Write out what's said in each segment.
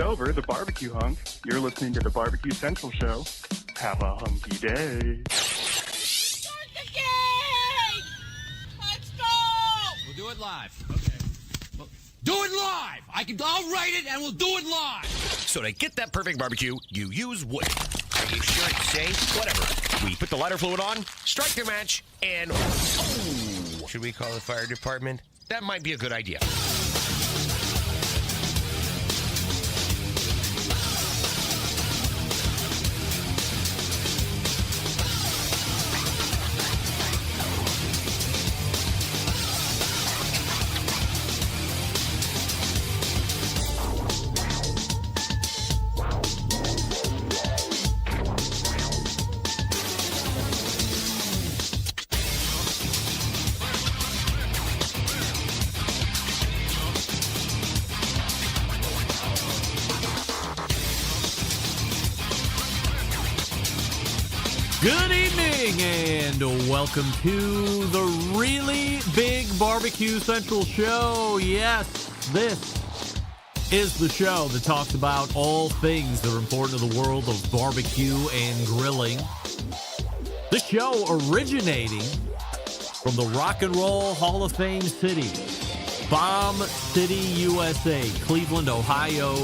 over, the barbecue hunk. You're listening to the Barbecue Central Show. Have a hunky day. Start the game! Let's go! We'll do it live. Okay. Well, do it live! I'll write it and we'll do it live! So to get that perfect barbecue, you use wood. Are you sure it's safe? Whatever. We put the lighter fluid on, strike the match, and... Oh! Should we call the fire department? That might be a good idea. Good evening and welcome to the Really Big Barbecue Central Show. Yes, this is the show that talks about all things that are important to the world of barbecue and grilling. This show originating from the Rock and Roll Hall of Fame city, Bomb City, USA, Cleveland, Ohio,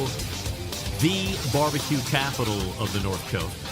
the barbecue capital of the North Coast.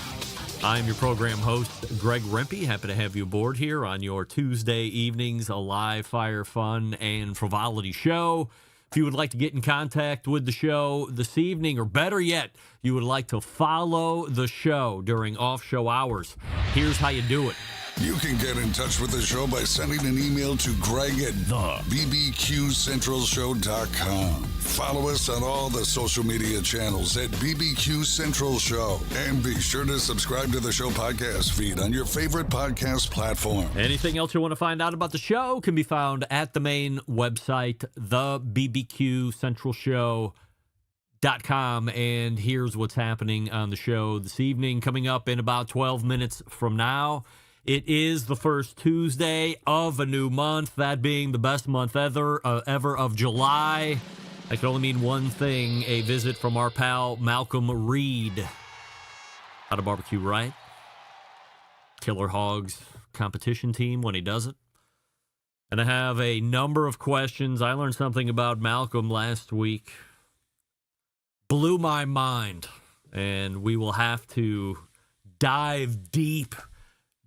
I'm your program host, Greg Rempe. Happy to have you aboard here on your Tuesday evenings, a live fire, fun, and frivolity show. If you would like to get in contact with the show this evening, or better yet, you would like to follow the show during off-show hours, here's how you do it. You can get in touch with the show by sending an email to Greg at BBQCentralShow.com. Follow us on all the social media channels at BBQ Central Show. And be sure to subscribe to the show podcast feed on your favorite podcast platform. Anything else you want to find out about the show can be found at the main website, thebbqcentralshow.com. And here's what's happening on the show this evening. Coming up in about 12 minutes from now, it is the first Tuesday of a new month, that being the best month ever of July. That can only mean one thing, a visit from our pal Malcom Reed. How to barbecue right. Killer Hogs competition team when he does it. And I have a number of questions. I learned something about Malcom last week. Blew my mind. And we will have to dive deep.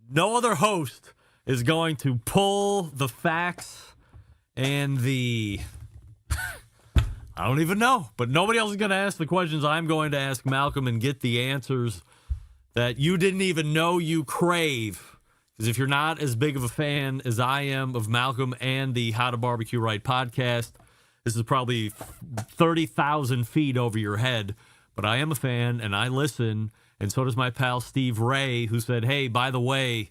No other host is going to pull the facts and the... I don't even know, but nobody else is going to ask the questions I'm going to ask Malcom and get the answers that you didn't even know you crave. Because if you're not as big of a fan as I am of Malcom and the How to Barbecue Right podcast, this is probably 30,000 feet over your head. But I am a fan, and I listen. And so does my pal Steve Ray, who said, hey, by the way,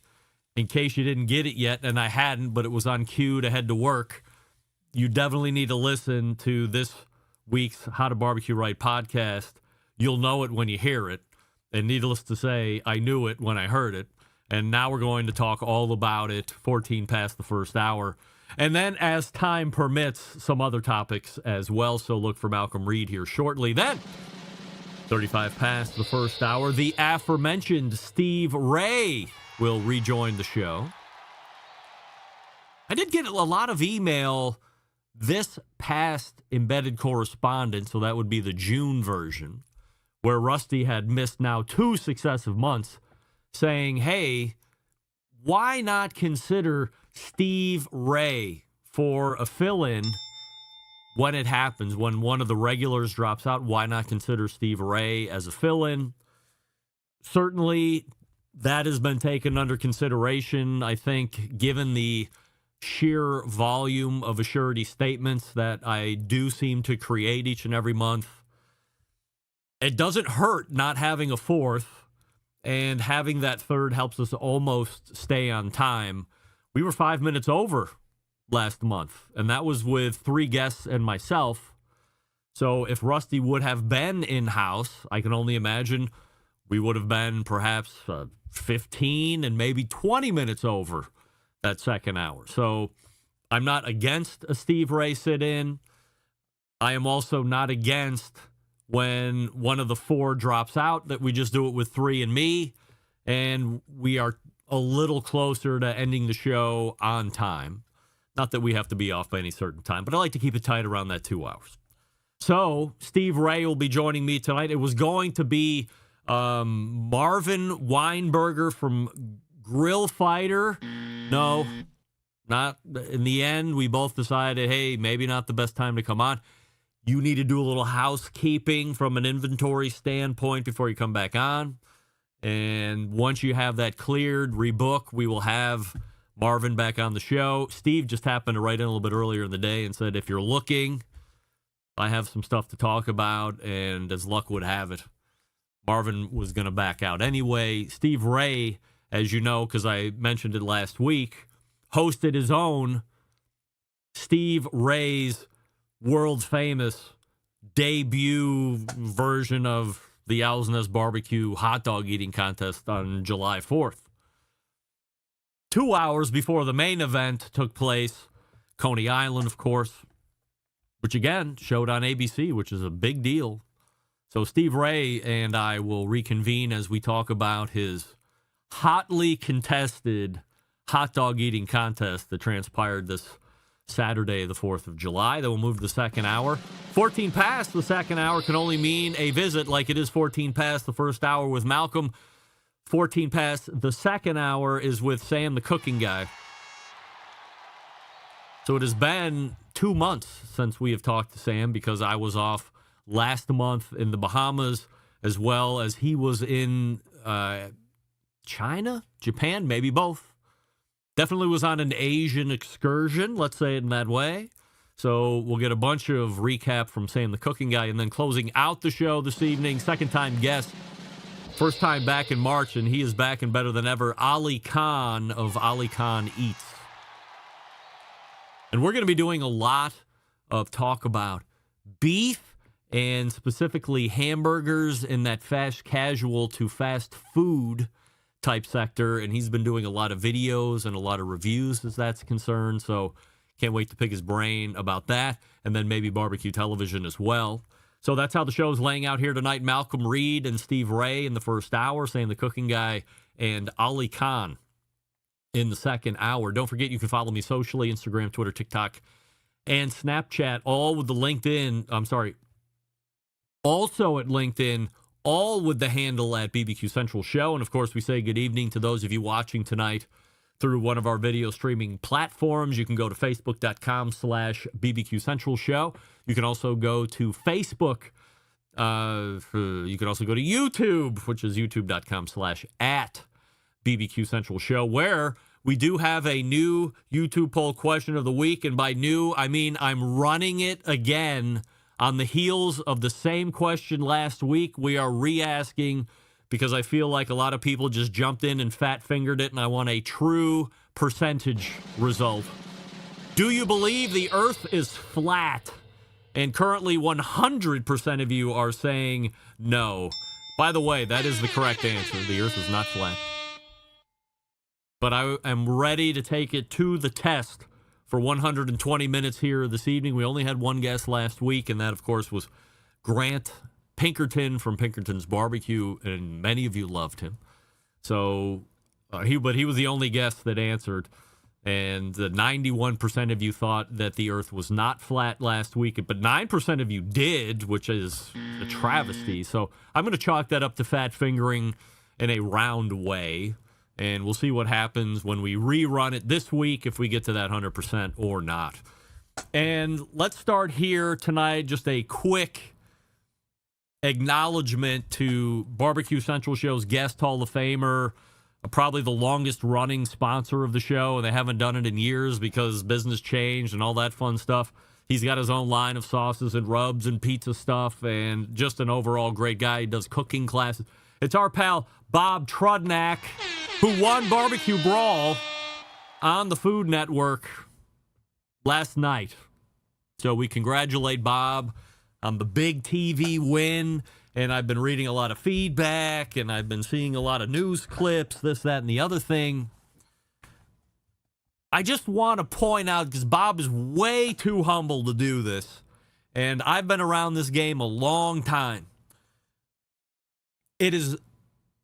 in case you didn't get it yet, and I hadn't, but it was on cue to head to work, you definitely need to listen to this week's How to Barbecue Right podcast. You'll know it when you hear it. And needless to say, I knew it when I heard it. And now we're going to talk all about it, 14 past the first hour. And then, as time permits, some other topics as well. So look for Malcom Reed here shortly. Then, 35 past the first hour, the aforementioned Steve Ray will rejoin the show. I did get a lot of email this past embedded correspondence, so that would be the June version, where Rusty had missed now 2 successive months, saying, hey, why not consider Steve Ray for a fill-in when it happens, when one of the regulars drops out? Why not consider Steve Ray as a fill-in? Certainly, that has been taken under consideration. I think, given the sheer volume of assurity statements that I do seem to create each and every month, it doesn't hurt not having a fourth, and having that third helps us almost stay on time. We were 5 minutes over last month, and that was with 3 guests and myself. So if Rusty would have been in-house, I can only imagine we would have been perhaps 15 and maybe 20 minutes over that second hour. So I'm not against a Steve Ray sit-in. I am also not against when one of the 4 drops out, that we just do it with 3 and me, and we are a little closer to ending the show on time. Not that we have to be off by any certain time, but I like to keep it tight around that 2 hours. So Steve Ray will be joining me tonight. It was going to be Marvin Weinberger from Grill Fighter. No, not in the end. We both decided, hey, maybe not the best time to come on. You need to do a little housekeeping from an inventory standpoint before you come back on. And once you have that cleared, rebook, we will have Marvin back on the show. Steve just happened to write in a little bit earlier in the day and said, if you're looking, I have some stuff to talk about. And as luck would have it, Marvin was going to back out anyway. Steve Ray, as you know, because I mentioned it last week, hosted his own Steve Ray's world famous debut version of the Owl's Nest Barbecue hot dog eating contest on July 4th. 2 hours before the main event took place, Coney Island, of course, which again showed on ABC, which is a big deal. So Steve Ray and I will reconvene as we talk about his hotly contested hot dog eating contest that transpired this Saturday, the 4th of July. Then we'll move to the second hour. 14 past the second hour can only mean a visit, like it is 14 past the first hour with Malcom. 14 past the second hour is with Sam, the cooking guy. So it has been 2 months since we have talked to Sam, because I was off last month in the Bahamas, as well as he was in China, Japan, maybe both. Definitely was on an Asian excursion, let's say it in that way. So we'll get a bunch of recap from Sam, the cooking guy, and then closing out the show this evening, second-time guest, first time back in March, and he is back and better than ever, Ali Khan of Ali Khan Eats. And we're going to be doing a lot of talk about beef and specifically hamburgers in that fast casual to fast food type sector, and he's been doing a lot of videos and a lot of reviews as that's concerned, so can't wait to pick his brain about that, and then maybe barbecue television as well. So that's how the show's laying out here tonight. Malcolm Reed and Steve Ray in the first hour, Sam the cooking guy, and Ali Khan in the second hour. Don't forget, you can follow me socially, Instagram, Twitter, TikTok, and Snapchat, all with the LinkedIn, also at LinkedIn, all with the handle at BBQ Central Show. And, of course, we say good evening to those of you watching tonight through one of our video streaming platforms. You can go to facebook.com/BBQ Central Show. You can also go to Facebook. You can also go to YouTube, which is youtube.com/@BBQ Central Show, where we do have a new YouTube poll question of the week. And by new, I mean I'm running it again. On the heels of the same question last week, we are re-asking because I feel like a lot of people just jumped in and fat-fingered it, and I want a true percentage result. Do you believe the Earth is flat? And currently 100% of you are saying no. By the way, that is the correct answer. The Earth is not flat. But I am ready to take it to the test for 120 minutes here this evening. We only had one guest last week, and that, of course, was Grant Pinkerton from Pinkerton's Barbecue, and many of you loved him. So, he was the only guest that answered, and 91% of you thought that the Earth was not flat last week, but 9% of you did, which is a travesty. So I'm going to chalk that up to fat fingering in a round way. And we'll see what happens when we rerun it this week, if we get to that 100% or not. And let's start here tonight. Just a quick acknowledgement to Barbecue Central Show's guest Hall of Famer, probably the longest running sponsor of the show, and they haven't done it in years because business changed and all that fun stuff. He's got his own line of sauces and rubs and pizza stuff, and just an overall great guy. He does cooking classes. It's our pal Bob Trudnak, who won Barbecue Brawl on the Food Network last night. So we congratulate Bob on the big TV win, and I've been reading a lot of feedback, and I've been seeing a lot of news clips, this, that, and the other thing. I just want to point out, because Bob is way too humble to do this, and I've been around this game a long time. It is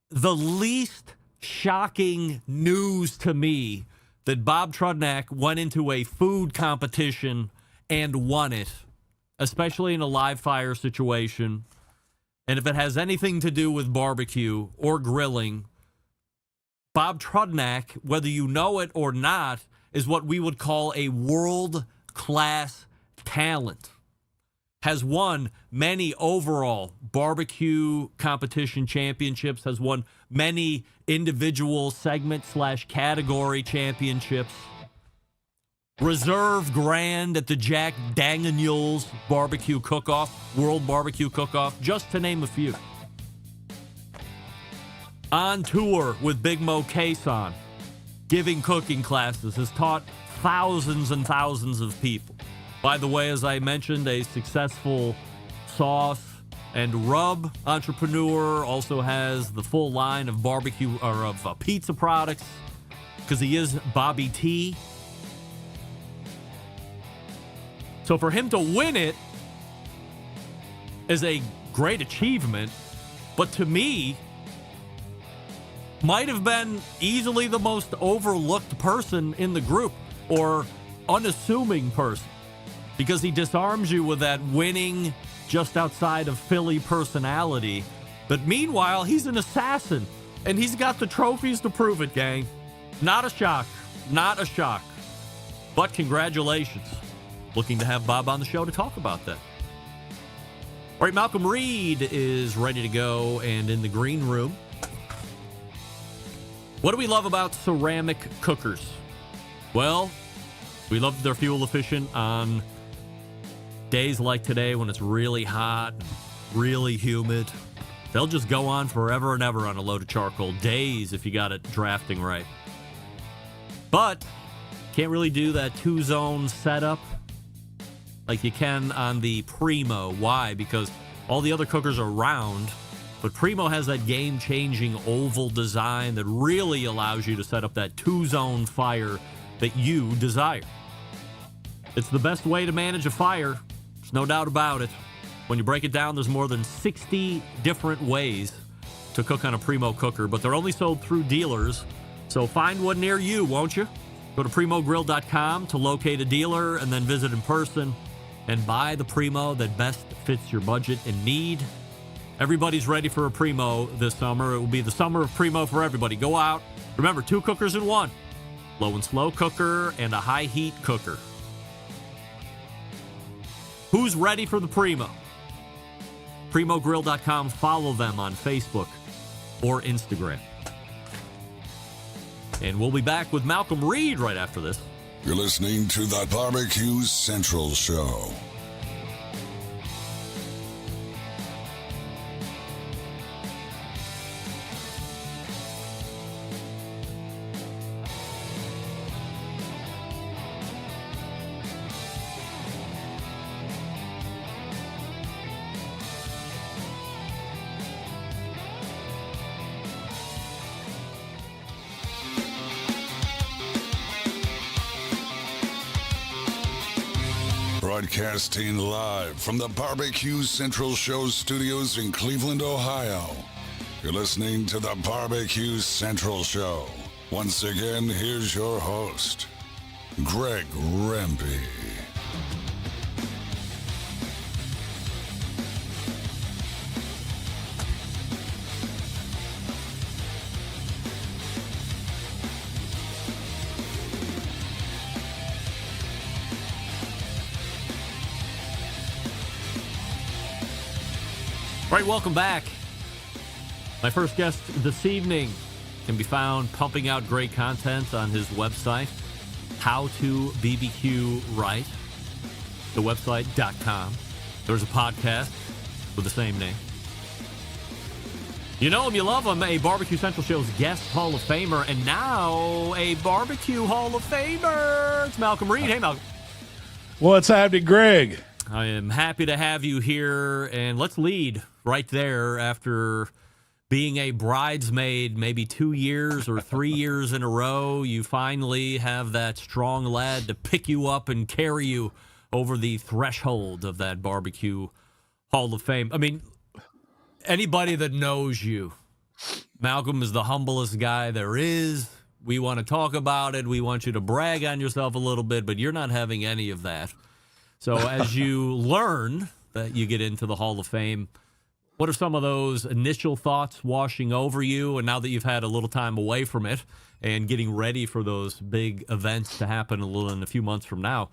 the least shocking news to me that Bob Trudnak went into a food competition and won it, especially in a live fire situation. And if it has anything to do with barbecue or grilling, Bob Trudnak, whether you know it or not, is what we would call a world-class talent. Has won many overall barbecue competition championships, has won many individual segment/category championships. Reserve grand at the Jack Daniels Barbecue Cook-Off, World Barbecue Cook-Off, just to name a few. On tour with Big Mo Cason, giving cooking classes, has taught thousands and thousands of people. By the way, as I mentioned, a successful sauce and rub entrepreneur, also has the full line of barbecue or of pizza products because he is Bobby T. So for him to win it is a great achievement, but to me, might have been easily the most overlooked person in the group, or unassuming person, because he disarms you with that winning, just outside of Philly personality. But meanwhile, he's an assassin, and he's got the trophies to prove it, gang. Not a shock. Not a shock. But congratulations. Looking to have Bob on the show to talk about that. All right, Malcolm Reed is ready to go and in the green room. What do we love about ceramic cookers? Well, we love that they're fuel efficient on days like today when it's really hot and really humid. They'll just go on forever and ever on a load of charcoal. Days if you got it drafting right. But can't really do that two-zone setup like you can on the Primo. Why? Because all the other cookers are round, but Primo has that game-changing oval design that really allows you to set up that two-zone fire that you desire. It's the best way to manage a fire. There's no doubt about it. When you break it down, there's more than 60 different ways to cook on a Primo cooker, but they're only sold through dealers. So find one near you, won't you? Go to PrimoGrill.com to locate a dealer and then visit in person and buy the Primo that best fits your budget and need. Everybody's ready for a Primo this summer. It will be the summer of Primo for everybody. Go out. Remember, 2 cookers in one. Low and slow cooker and a high heat cooker. Who's ready for the Primo? PrimoGrill.com. Follow them on Facebook or Instagram. And we'll be back with Malcolm Reed right after this. You're listening to the Barbecue Central Show. Broadcasting live from the Barbecue Central Show studios in Cleveland, Ohio. You're listening to the Barbecue Central Show. Once again, here's your host, Greg Rempe. All right, welcome back. My first guest this evening can be found pumping out great content on his website, How to BBQ Right, the website.com. There's a podcast with the same name. You know him, you love him, a Barbecue Central Show's guest Hall of Famer, and now a Barbecue Hall of Famer. It's Malcolm Reed. Hey, Malcolm. What's happening, Greg? I am happy to have you here, and let's lead right there after being a bridesmaid maybe 2 years or 3 years in a row. You finally have that strong lad to pick you up and carry you over the threshold of that barbecue Hall of Fame. I mean, anybody that knows you, Malcom is the humblest guy there is. We want to talk about it. We want you to brag on yourself a little bit, but you're not having any of that. So as you learn that you get into the Hall of Fame, what are some of those initial thoughts washing over you? And now that you've had a little time away from it and getting ready for those big events to happen in a few months from now,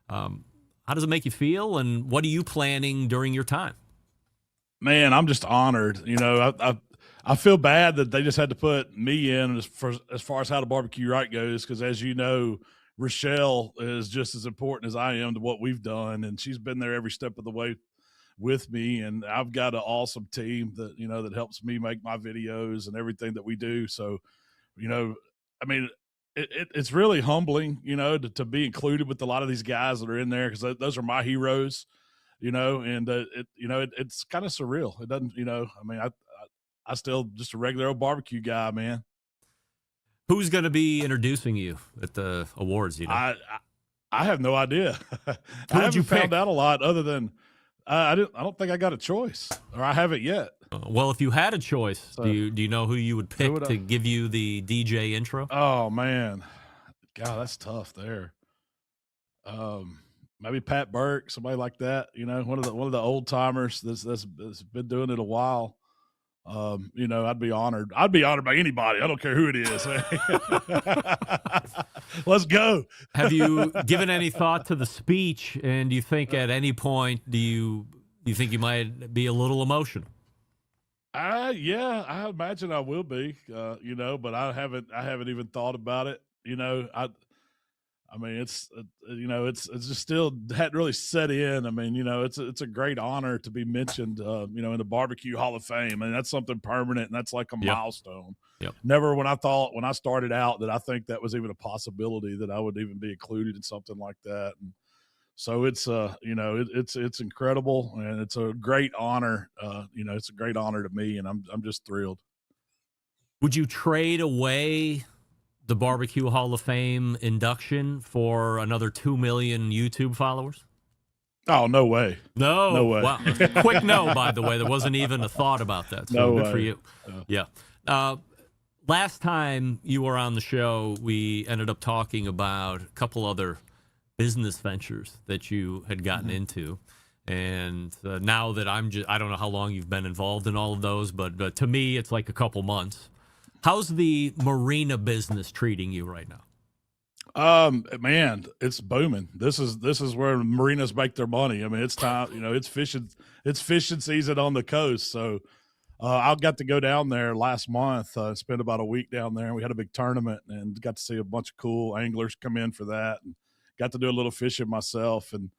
how does it make you feel? And what are you planning during your time? Man, I'm just honored. You know, I feel bad that they just had to put me in as far as how the barbecue right goes, because as you know, Rochelle is just as important as I am to what we've done, and she's been there every step of the way with me, and I've got an awesome team that, you know, that helps me make my videos and everything that we do. So, you know, I mean, it's really humbling, you know, to be included with a lot of these guys that are in there, because those are my heroes, you know, and it's kind of surreal. It doesn't, you know, I mean, I still just a regular old barbecue guy, man. Who's going to be introducing you at the awards? You know, I have no idea. I haven't found out a lot other than I don't think I got a choice, or I haven't yet. Well, if you had a choice, do you know who you would pick to give you the DJ intro? Oh man, God, that's tough there. Maybe Pat Burke, somebody like that. You know, one of the old timers that's been doing it a while. You know, I'd be honored. I'd be honored by anybody. I don't care who it is. Let's go. Have you given any thought to the speech? And do you think at any point do you think you might be a little emotional? Yeah, I imagine I will be. You know, but I haven't even thought about it. You know, I mean, it's you know, it's just still hadn't really set in. I mean, you know, it's a great honor to be mentioned, you know, in the Barbecue Hall of Fame, and that's something permanent, and that's like a milestone. Yep. Never when I started out that I think that was even a possibility that I would even be included in something like that. And so it's you know, it's incredible, and it's a great honor. You know, it's a great honor to me, and I'm just thrilled. Would you trade away the Barbecue Hall of Fame induction for another 2 million YouTube followers? Oh, no way. No way. Wow. Quick no, by the way. There wasn't even a thought about that. So no good way. for you. Yeah. Last time you were on the show, we ended up talking about a couple other business ventures that you had gotten into. And now that I don't know how long you've been involved in all of those, but to me, it's like a couple months. How's the marina business treating you right now? Man, it's booming. This is where marinas make their money. I mean, it's time, you know, it's fishing season on the coast. So, I got to go down there last month, spent about a week down there, and we had a big tournament and got to see a bunch of cool anglers come in for that, and got to do a little fishing myself. And,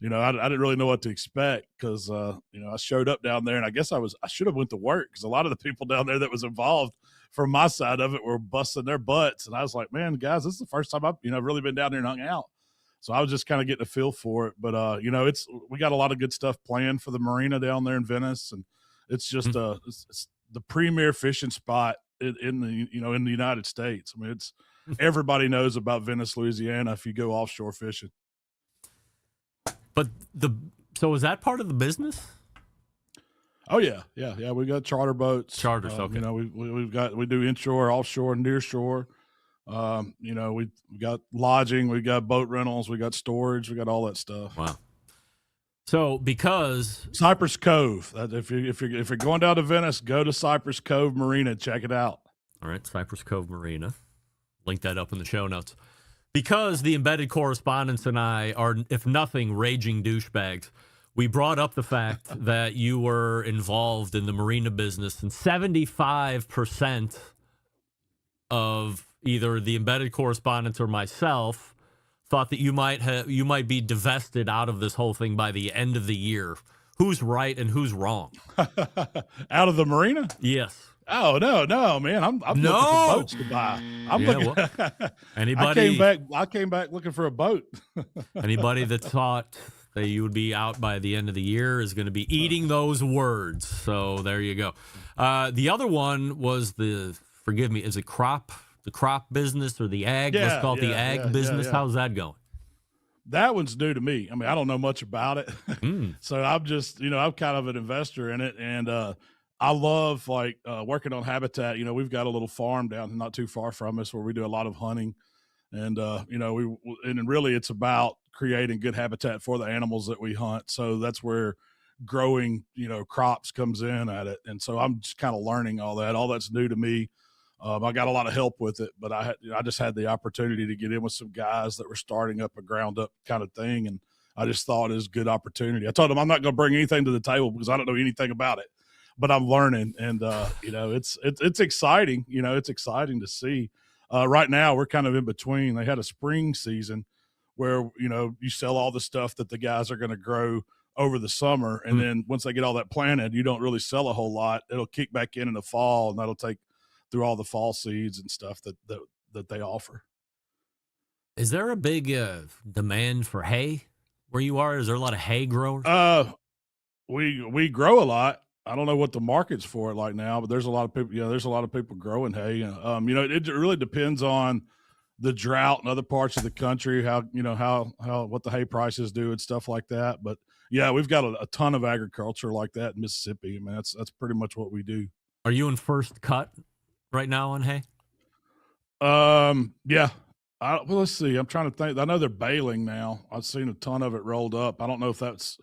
you know, I didn't really know what to expect, because, you know, I showed up down there, and I guess I should have went to work, because a lot of the people down there that was involved from my side of it were busting their butts. And I was like, man, guys, this is the first time I've, you know, really been down there and hung out. So I was just kind of getting a feel for it. But, you know, we got a lot of good stuff planned for the marina down there in Venice. And it's just it's the premier fishing spot in the United States. I mean, everybody knows about Venice, Louisiana, if you go offshore fishing. But so is that part of the business? Oh yeah. We got charter boats. Charters, okay. You know, we do inshore, offshore, near shore. You know, we got lodging, we got boat rentals, we got storage, we got all that stuff. Wow. So because Cypress Cove, if you're going down to Venice, go to Cypress Cove Marina, check it out. All right, Cypress Cove Marina. Link that up in the show notes. Because the embedded correspondents and I are, if nothing, raging douchebags, we brought up the fact that you were involved in the marina business, and 75% of either the embedded correspondents or myself thought that you might be divested out of this whole thing by the end of the year. Who's right and who's wrong? Out of the marina? Yes. Oh no, man! I'm looking for boats to buy. Anybody? I came back looking for a boat. Anybody that thought that you would be out by the end of the year is going to be eating those words. So there you go. The other one was forgive me, is it the crop business or the ag? Let's call it the ag business. Yeah. How's that going? that one's new to me. I mean, I don't know much about it. So I'm just, I'm kind of an investor in it. And I love working on habitat. We've got a little farm down not too far from us where we do a lot of hunting. And, and really it's about creating good habitat for the animals that we hunt. So that's where growing, crops comes in at it. And so I'm just kind of learning all that. All that's new to me. I got a lot of help with it, but I just had the opportunity to get in with some guys that were starting up a ground up kind of thing. And I just thought it was a good opportunity. I told them I'm not going to bring anything to the table because I don't know anything about it, but I'm learning. And, it's exciting. It's exciting to see. Right now we're kind of in between. They had a spring season where, you sell all the stuff that the guys are going to grow over the summer. And then once they get all that planted, you don't really sell a whole lot. It'll kick back in the fall, and that'll take through all the fall seeds and stuff that they offer. Is there a big demand for hay where you are? Is there a lot of hay growers? We grow a lot. I don't know what the market's for it like now, but there's a lot of people. Yeah, there's a lot of people growing hay. It really depends on the drought in other parts of the country, how what the hay prices do and stuff like that. But yeah, we've got a ton of agriculture like that in Mississippi. I mean, that's pretty much what we do. Are you in first cut right now on hay? Yeah. Well, let's see. I'm trying to think. I know they're baling now. I've seen a ton of it rolled up. I don't know if this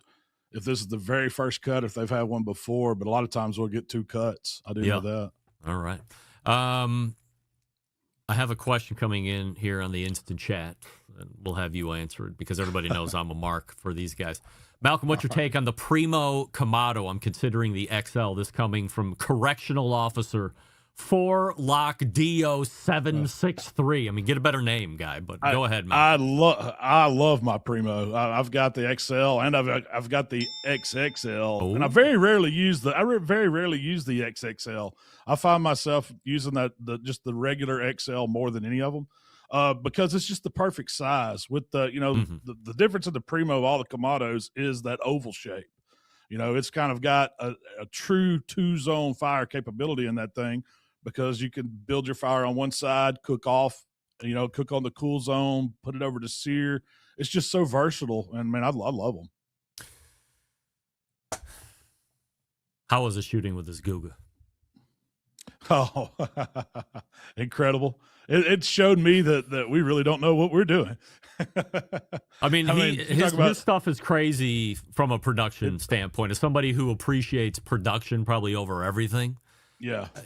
is the very first cut, if they've had one before, but a lot of times we'll get 2 cuts. I do know that. All right. I have a question coming in here on the instant chat, and we'll have you answer it because everybody knows I'm a mark for these guys. Malcolm, what's your take on the Primo Kamado? I'm considering the XL. This coming from Correctional Officer 4LockDO763. I mean, get a better name, guy, but go ahead, man. I love my Primo. I've got the XL and I've got the XXL, and I very rarely use the XXL. I find myself using just the regular XL more than any of them, because it's just the perfect size. With the the difference in the Primo of all the Kamados is that oval shape. It's kind of got a true 2-zone fire capability in that thing, because you can build your fire on one side, cook off, cook on the cool zone, put it over to sear. It's just so versatile, and man, I love them. How was the shooting with this Guga? Oh, incredible. It showed me that we really don't know what we're doing. His stuff is crazy from a production standpoint. As somebody who appreciates production probably over everything,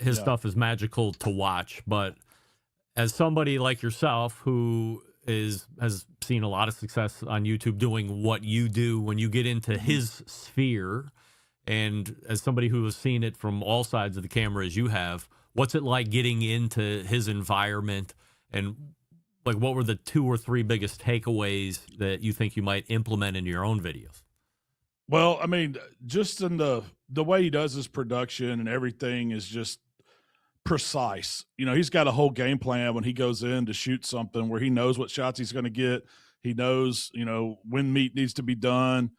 his stuff is magical to watch. But as somebody like yourself who has seen a lot of success on YouTube doing what you do, when you get into his sphere, and as somebody who has seen it from all sides of the camera as you have, what's it like getting into his environment, and like what were the 2 or 3 biggest takeaways that you think you might implement in your own videos? Well, I mean, just in the way he does his production and everything is just precise. He's got a whole game plan when he goes in to shoot something, where he knows what shots he's going to get. He knows, when meat needs to be done.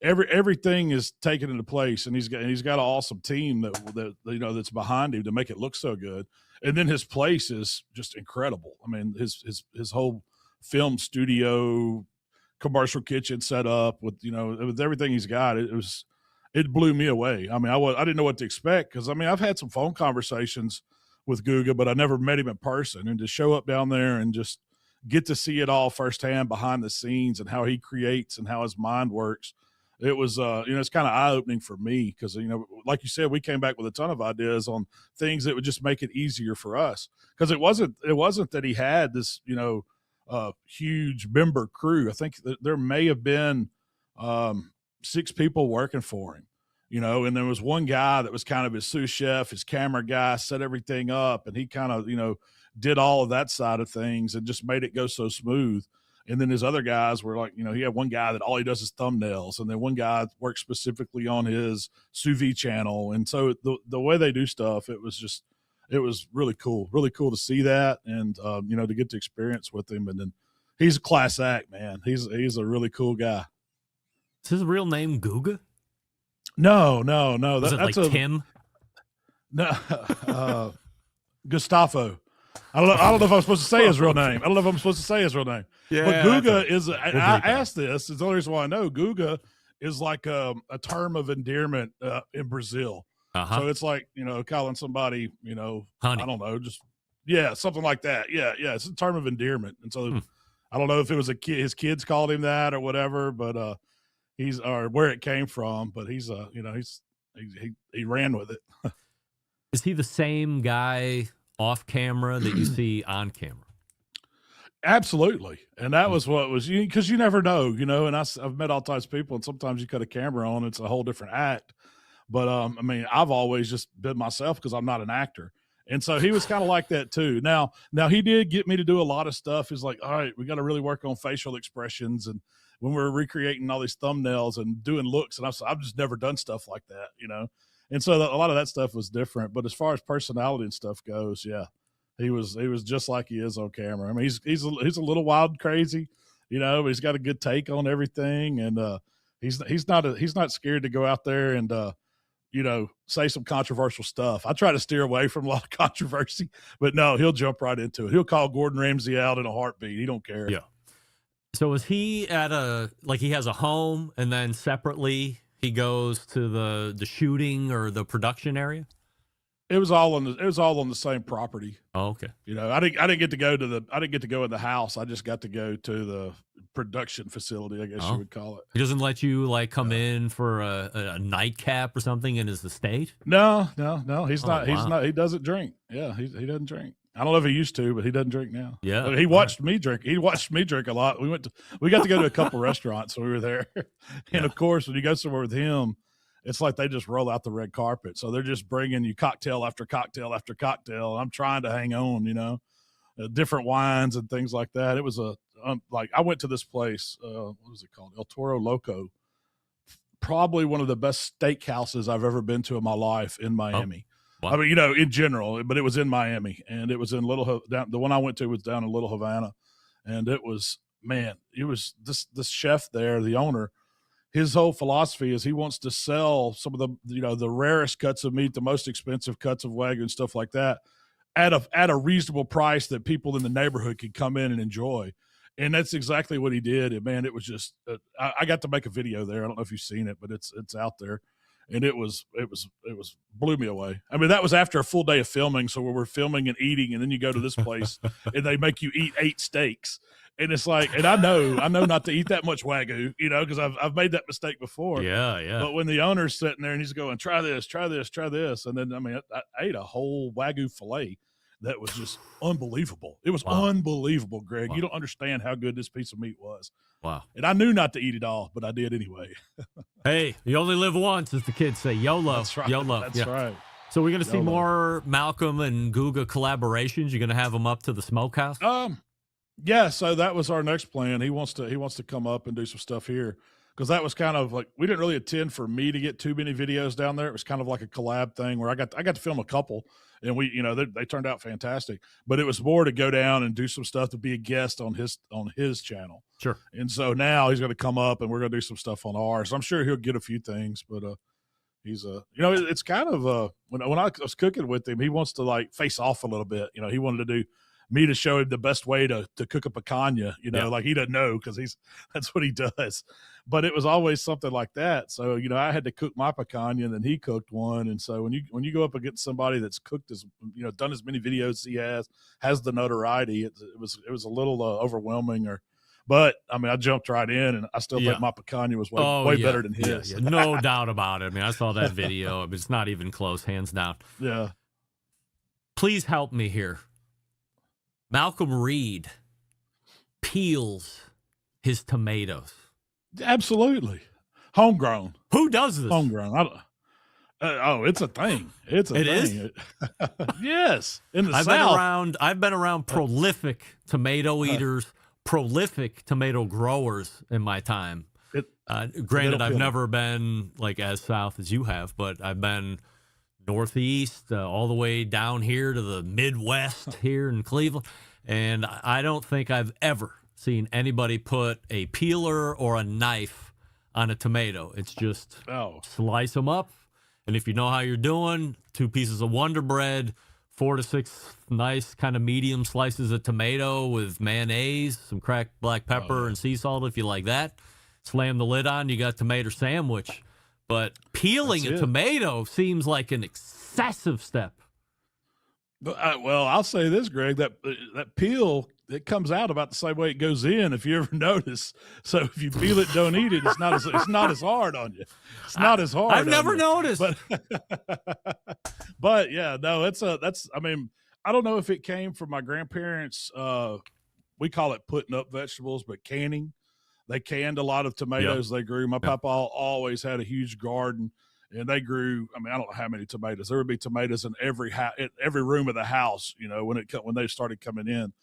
Everything is taken into place, and he's got an awesome team that that's behind him to make it look so good. And then his place is just incredible. I mean, his whole film studio, commercial kitchen set up with with everything he's got. It blew me away. I mean, I didn't know what to expect, because I've had some phone conversations with Guga, but I never met him in person. And to show up down there and just get to see it all firsthand behind the scenes and how he creates and how his mind works. It was, it's kind of eye-opening for me, because, like you said, we came back with a ton of ideas on things that would just make it easier for us. Because it wasn't that he had this, huge member crew. I think that there may have been 6 people working for him, and there was one guy that was kind of his sous chef, his camera guy, set everything up, and he kind of, did all of that side of things and just made it go so smooth. And then his other guys were like, he had one guy that all he does is thumbnails, and then one guy works specifically on his sous vide channel. And so the way they do stuff, it was really cool to see that, and to get to experience with him. And then he's a class act, man. He's a really cool guy. Is his real name Guga? No. Is it like Tim? No, Gustavo. I don't know if I'm supposed to say his real name. I don't know if I'm supposed to say his real name. Yeah, but Guga is. We'll I asked this. It's the only reason why I know Guga is like a term of endearment in Brazil. So it's like, calling somebody, honey. I don't know, just something like that. Yeah, it's a term of endearment. And so I don't know if it was his kids called him that or whatever, but he's or where it came from. But he's he ran with it. Is he the same guy off camera that you see on camera? Absolutely. And that was what was because you never know, and I've met all types of people, and sometimes you cut a camera on, it's a whole different act. But I mean, I've always just been myself because I'm not an actor. And so he was kind of like that too. Now he did get me to do a lot of stuff. He's like, all right, we got to really work on facial expressions. And when we're recreating all these thumbnails and doing looks, and I've just never done stuff like that, And so a lot of that stuff was different. But as far as personality and stuff goes, yeah, he was just like he is on camera. I mean, he's a little wild and crazy, but he's got a good take on everything. And he's not scared to go out there and say some controversial stuff. I try to steer away from a lot of controversy, but no, he'll jump right into it. He'll call Gordon Ramsay out in a heartbeat. He don't care. Yeah. So is he at he has a home and then separately he goes to the shooting or the production area? It was all on the same property. Oh, okay. I didn't get to go in the house. I just got to go to the production facility, I guess you would call it. He doesn't let you come in for a nightcap or something in his estate? No. He's not. Wow. He's not. He doesn't drink. Yeah, he doesn't drink. I don't know if he used to, but he doesn't drink now. Yeah. He watched me drink. He watched me drink a lot. We got to go to a couple restaurants when we were there, and of course, when you go somewhere with him, it's like they just roll out the red carpet. So they're just bringing you cocktail after cocktail after cocktail. I'm trying to hang on, different wines and things like that. It was I went to this place. What was it called? El Toro Loco. Probably one of the best steakhouses I've ever been to in my life in Miami. Wow. I mean, in general, but it was in Miami, and it was in the one I went to was down in Little Havana, and it was this chef there, the owner. His whole philosophy is he wants to sell some of the rarest cuts of meat, the most expensive cuts of Wagyu and stuff like that at a reasonable price that people in the neighborhood could come in and enjoy. And that's exactly what he did. And man, it was just, I got to make a video there. I don't know if you've seen it, but it's out there. And it blew me away. I mean, that was after a full day of filming. So we're filming and eating, and then you go to this place and they make you eat 8 steaks. And it's like, and I know not to eat that much Wagyu, because I've made that mistake before. Yeah. But when the owner's sitting there and he's going, try this, try this, try this. And then, I mean, I ate a whole Wagyu filet that was just unbelievable. It was unbelievable, Greg. Wow. You don't understand how good this piece of meat was. Wow. And I knew not to eat it all, but I did anyway. Hey, you only live once, as the kids say. YOLO. That's right. YOLO. That's right. So we're going to see YOLO. more Malcom and Guga collaborations. You're going to have them up to the smokehouse? Yeah, so that was our next plan. He wants to come up and do some stuff here, because that was kind of like, we didn't really intend for me to get too many videos down there. It was kind of like a collab thing where I got to film a couple, and they turned out fantastic. But it was more to go down and do some stuff, to be a guest on his channel. Sure. And so now he's going to come up and we're going to do some stuff on ours. I'm sure he'll get a few things, but he's it's kind of when I was cooking with him, he wants to face off a little bit. He wanted to do me to show him the best way to cook a picanha, like he doesn't know, because that's what he does. But it was always something like that. So, I had to cook my picanha, and then he cooked one. And so when you go up against somebody that's cooked done as many videos as he has the notoriety, it was a little overwhelming. But I mean, I jumped right in, and I still think my picanha was way better than his. Yeah. No doubt about it. I mean, I saw that video. I mean, it's not even close, hands down. Yeah. Please help me here. Malcolm Reed peels his tomatoes. Absolutely. Homegrown. Who does this? Homegrown. It's a thing. It's a thing. Is? Yes. In the South. I've been around prolific tomato eaters, prolific tomato growers in my time. Granted, I've never been as south as you have, but I've been northeast, all the way down here to the Midwest here in Cleveland. And I don't think I've ever seen anybody put a peeler or a knife on a tomato. It's just slice them up. And if you know how you're doing, 2 pieces of Wonder Bread, 4 to 6 nice kind of medium slices of tomato with mayonnaise, some cracked black pepper and sea salt if you like that. Slam the lid on, you got tomato sandwich. But peeling a tomato seems like an excessive step. Well, I'll say this, Greg, that peel, it comes out about the same way it goes in, if you ever notice. So if you peel it, don't eat it, it's not as hard on you. It's not as hard. I've never noticed. But yeah, no, I mean, I don't know if it came from my grandparents. We call it putting up vegetables, but canning. They canned a lot of tomatoes they grew. My papa always had a huge garden. And they grew. I mean, I don't know how many tomatoes. There would be tomatoes in every room of the house. You know, when they started coming in,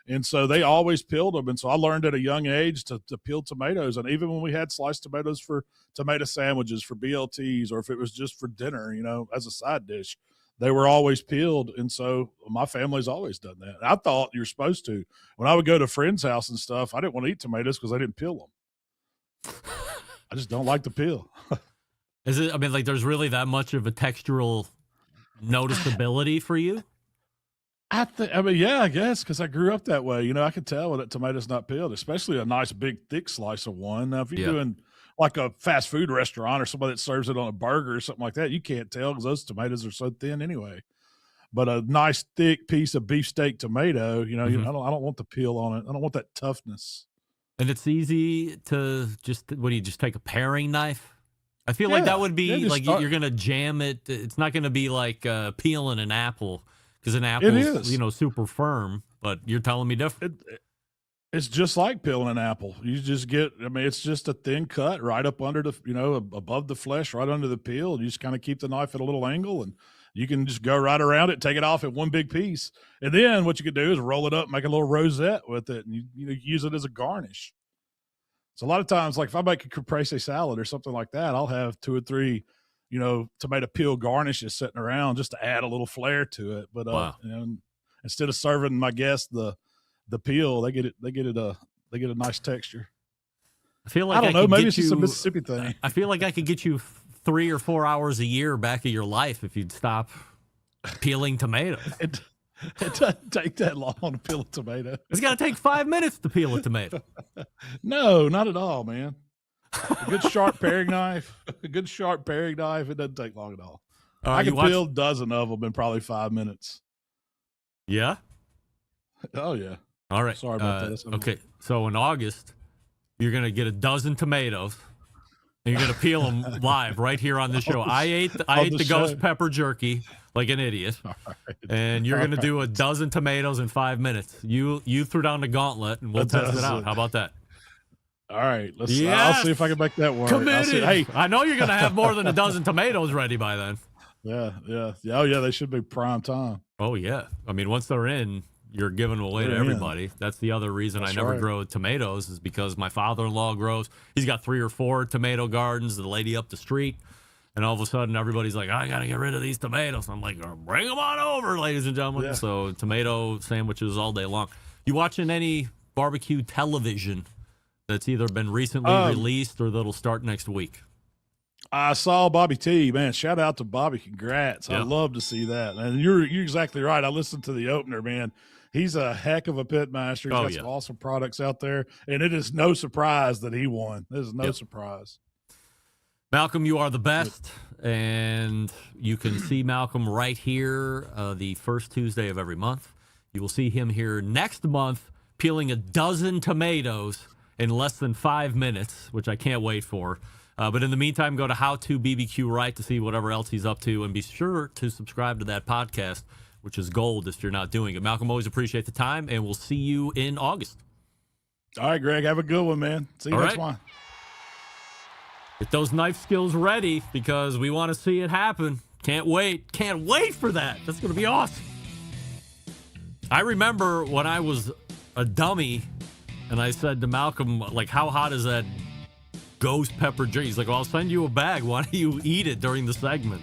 and so they always peeled them. And so I learned at a young age to peel tomatoes. And even when we had sliced tomatoes for tomato sandwiches, for BLTs, or if it was just for dinner, you know, as a side dish, they were always peeled. And so my family's always done that. I thought you're supposed to. When I would go to friends' house and stuff, I didn't want to eat tomatoes because they didn't peel them. I just don't like to peel. Is it? I mean, like, there's really that much of a textural noticeability for you? I mean, yeah, I guess, because I grew up that way. You know, I could tell when a tomato's not peeled, especially a nice big thick slice of one. Now, if you're doing like a fast food restaurant or somebody that serves it on a burger or something like that, you can't tell because those tomatoes are so thin anyway. But a nice thick piece of beefsteak tomato, you know, I don't want the peel on it. I don't want that toughness. And it's easy to just take a paring knife? I feel like that would be like you're going to jam it. It's not going to be like peeling an apple because an apple is, you know, super firm, but you're telling me different. It's just like peeling an apple. You just it's just a thin cut right up under above the flesh, right under the peel. You just kind of keep the knife at a little angle and you can just go right around it, take it off in one big piece. And then what you could do is roll it up, make a little rosette with it, and you use it as a garnish. So a lot of times, like if I make a caprese salad or something like that, I'll have 2 or 3, you know, tomato peel garnishes sitting around just to add a little flair to it. But you know, instead of serving my guests the peel, they get a nice texture. I feel like I don't know, maybe it's just a Mississippi thing. I feel like I could get you 3 or 4 hours a year back of your life if you'd stop peeling tomatoes. It doesn't take that long to peel a tomato. It's got to take 5 minutes to peel a tomato. No, not at all, man. A good sharp paring knife. It doesn't take long at all. I can peel a dozen of them in probably 5 minutes. Yeah? Oh, yeah. All right. Sorry about that. Okay, so in August, you're going to get a dozen tomatoes, and you're going to peel them live right here on the show. I ate the ghost pepper jerky like an idiot, and you're going to do a dozen tomatoes in 5 minutes. You threw down the gauntlet, and we'll test it out. How about that? All right. I'll see if I can make that work. Committed. Hey, I know you're going to have more than a dozen tomatoes ready by then. Yeah. Oh, yeah, they should be prime time. Oh, yeah. I mean, once they're in, you're giving them away to everybody. That's the other reason I never grow tomatoes is because my father-in-law grows. He's got 3 or 4 tomato gardens, the lady up the street. And all of a sudden, everybody's like, I got to get rid of these tomatoes. I'm like, bring them on over, ladies and gentlemen. Yeah. So tomato sandwiches all day long. You watching any barbecue television that's either been recently released or that'll start next week? I saw Bobby T, man. Shout out to Bobby. Congrats. Yep. I love to see that. And you're exactly right. I listened to the opener, man. He's a heck of a pit master. He's got some awesome products out there. And it is no surprise that he won. This is no surprise. Malcolm, you are the best. And you can see Malcolm right here the first Tuesday of every month. You will see him here next month peeling a dozen tomatoes in less than 5 minutes, which I can't wait for. But in the meantime, go to How to BBQ Right to see whatever else he's up to. And be sure to subscribe to that podcast, which is gold if you're not doing it. Malcolm, always appreciate the time, and we'll see you in August. All right, Greg. Have a good one, man. See you next one. Get those knife skills ready because we want to see it happen. Can't wait. Can't wait for that. That's going to be awesome. I remember when I was a dummy and I said to Malcolm, like, how hot is that ghost pepper jerky? He's like, well, I'll send you a bag. Why don't you eat it during the segment?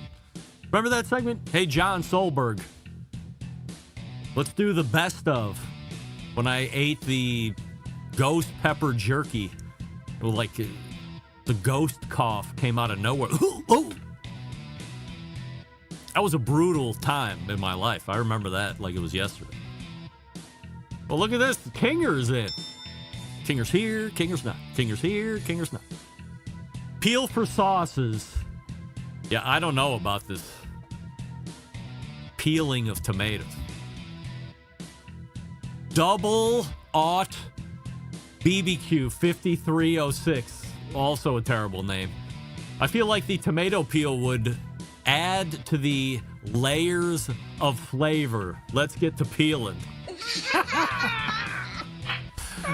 Remember that segment? Hey, John Solberg. Let's do the best of when I ate the ghost pepper jerky. Like, the ghost cough came out of nowhere. That was a brutal time in my life. I remember that like it was yesterday. Well, look at this. Kinger's in. Kinger's here. Kinger's not. Kinger's here. Kinger's not. Peel for sauces. Yeah, I don't know about this peeling of tomatoes. Double Aught BBQ 5306. Also a terrible name. I feel like the tomato peel would add to the layers of flavor. Let's get to peeling.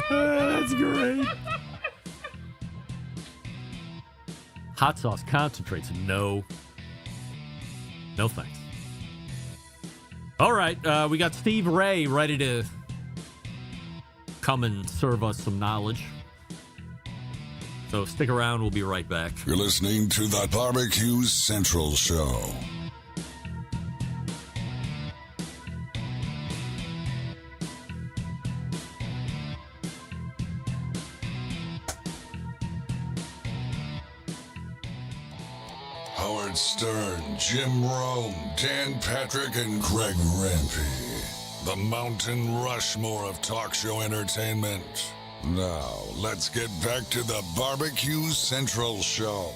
That's great. Hot sauce concentrates. No. No thanks. All right. We got Steve Ray ready to come and serve us some knowledge. So stick around. We'll be right back. You're listening to the Barbecue Central Show. Howard Stern, Jim Rome, Dan Patrick, and Greg Rempe. The Mountain Rushmore of talk show entertainment. Now, let's get back to the Barbecue Central Show.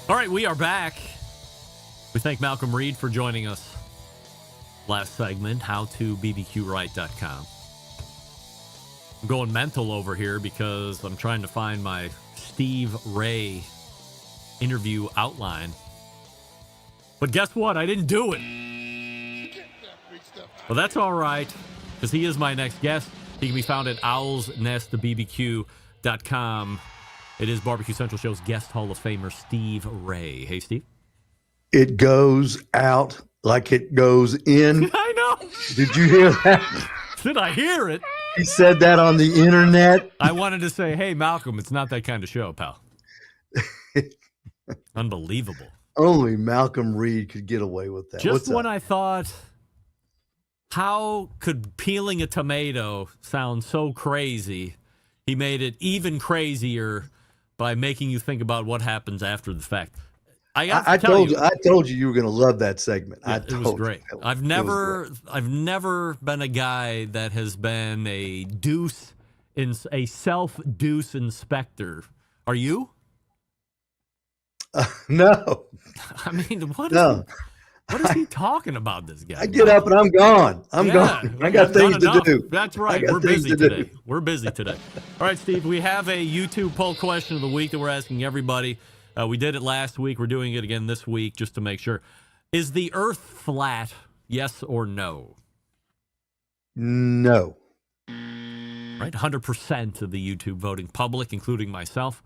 All right, we are back. We thank Malcolm Reed for joining us last segment, howtobbqright.com. I'm going mental over here because I'm trying to find my Steve Ray interview outline. But guess what? I didn't do it. Well, that's all right, because he is my next guest. He can be found at owlsnestbbq.com. It is Barbecue Central Show's guest Hall of Famer, Steve Ray. Hey, Steve. It goes out like it goes in. I know. Did you hear that? Did I hear it? He said that on the internet. I wanted to say, hey, Malcolm, it's not that kind of show, pal. Unbelievable. Only Malcolm Reed could get away with that. Just when I thought, how could peeling a tomato sound so crazy? He made it even crazier by making you think about what happens after the fact. I told you were going to love that segment. Yeah, it was great. I've never been a guy that has been a self-deuce inspector. Are you? No. I mean, what is he talking about, this guy? I get up and I'm gone. I'm gone. I got things to do. That's right. We're busy today. We're busy today. All right, Steve, we have a YouTube poll question of the week that we're asking everybody. We did it last week. We're doing it again this week just to make sure. Is the Earth flat, yes or no? No. Right, 100% of the YouTube voting public, including myself,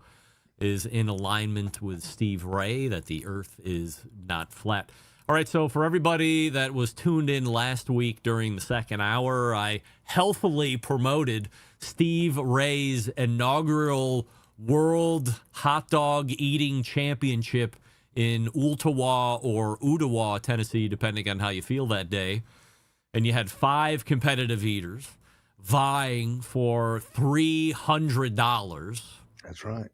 is in alignment with Steve Ray that the Earth is not flat. All right, so for everybody that was tuned in last week during the second hour, I healthily promoted Steve Ray's inaugural World Hot Dog Eating Championship in Ooltewah or Ooltewah, Tennessee, depending on how you feel that day. And you had 5 competitive eaters vying for $300. That's right.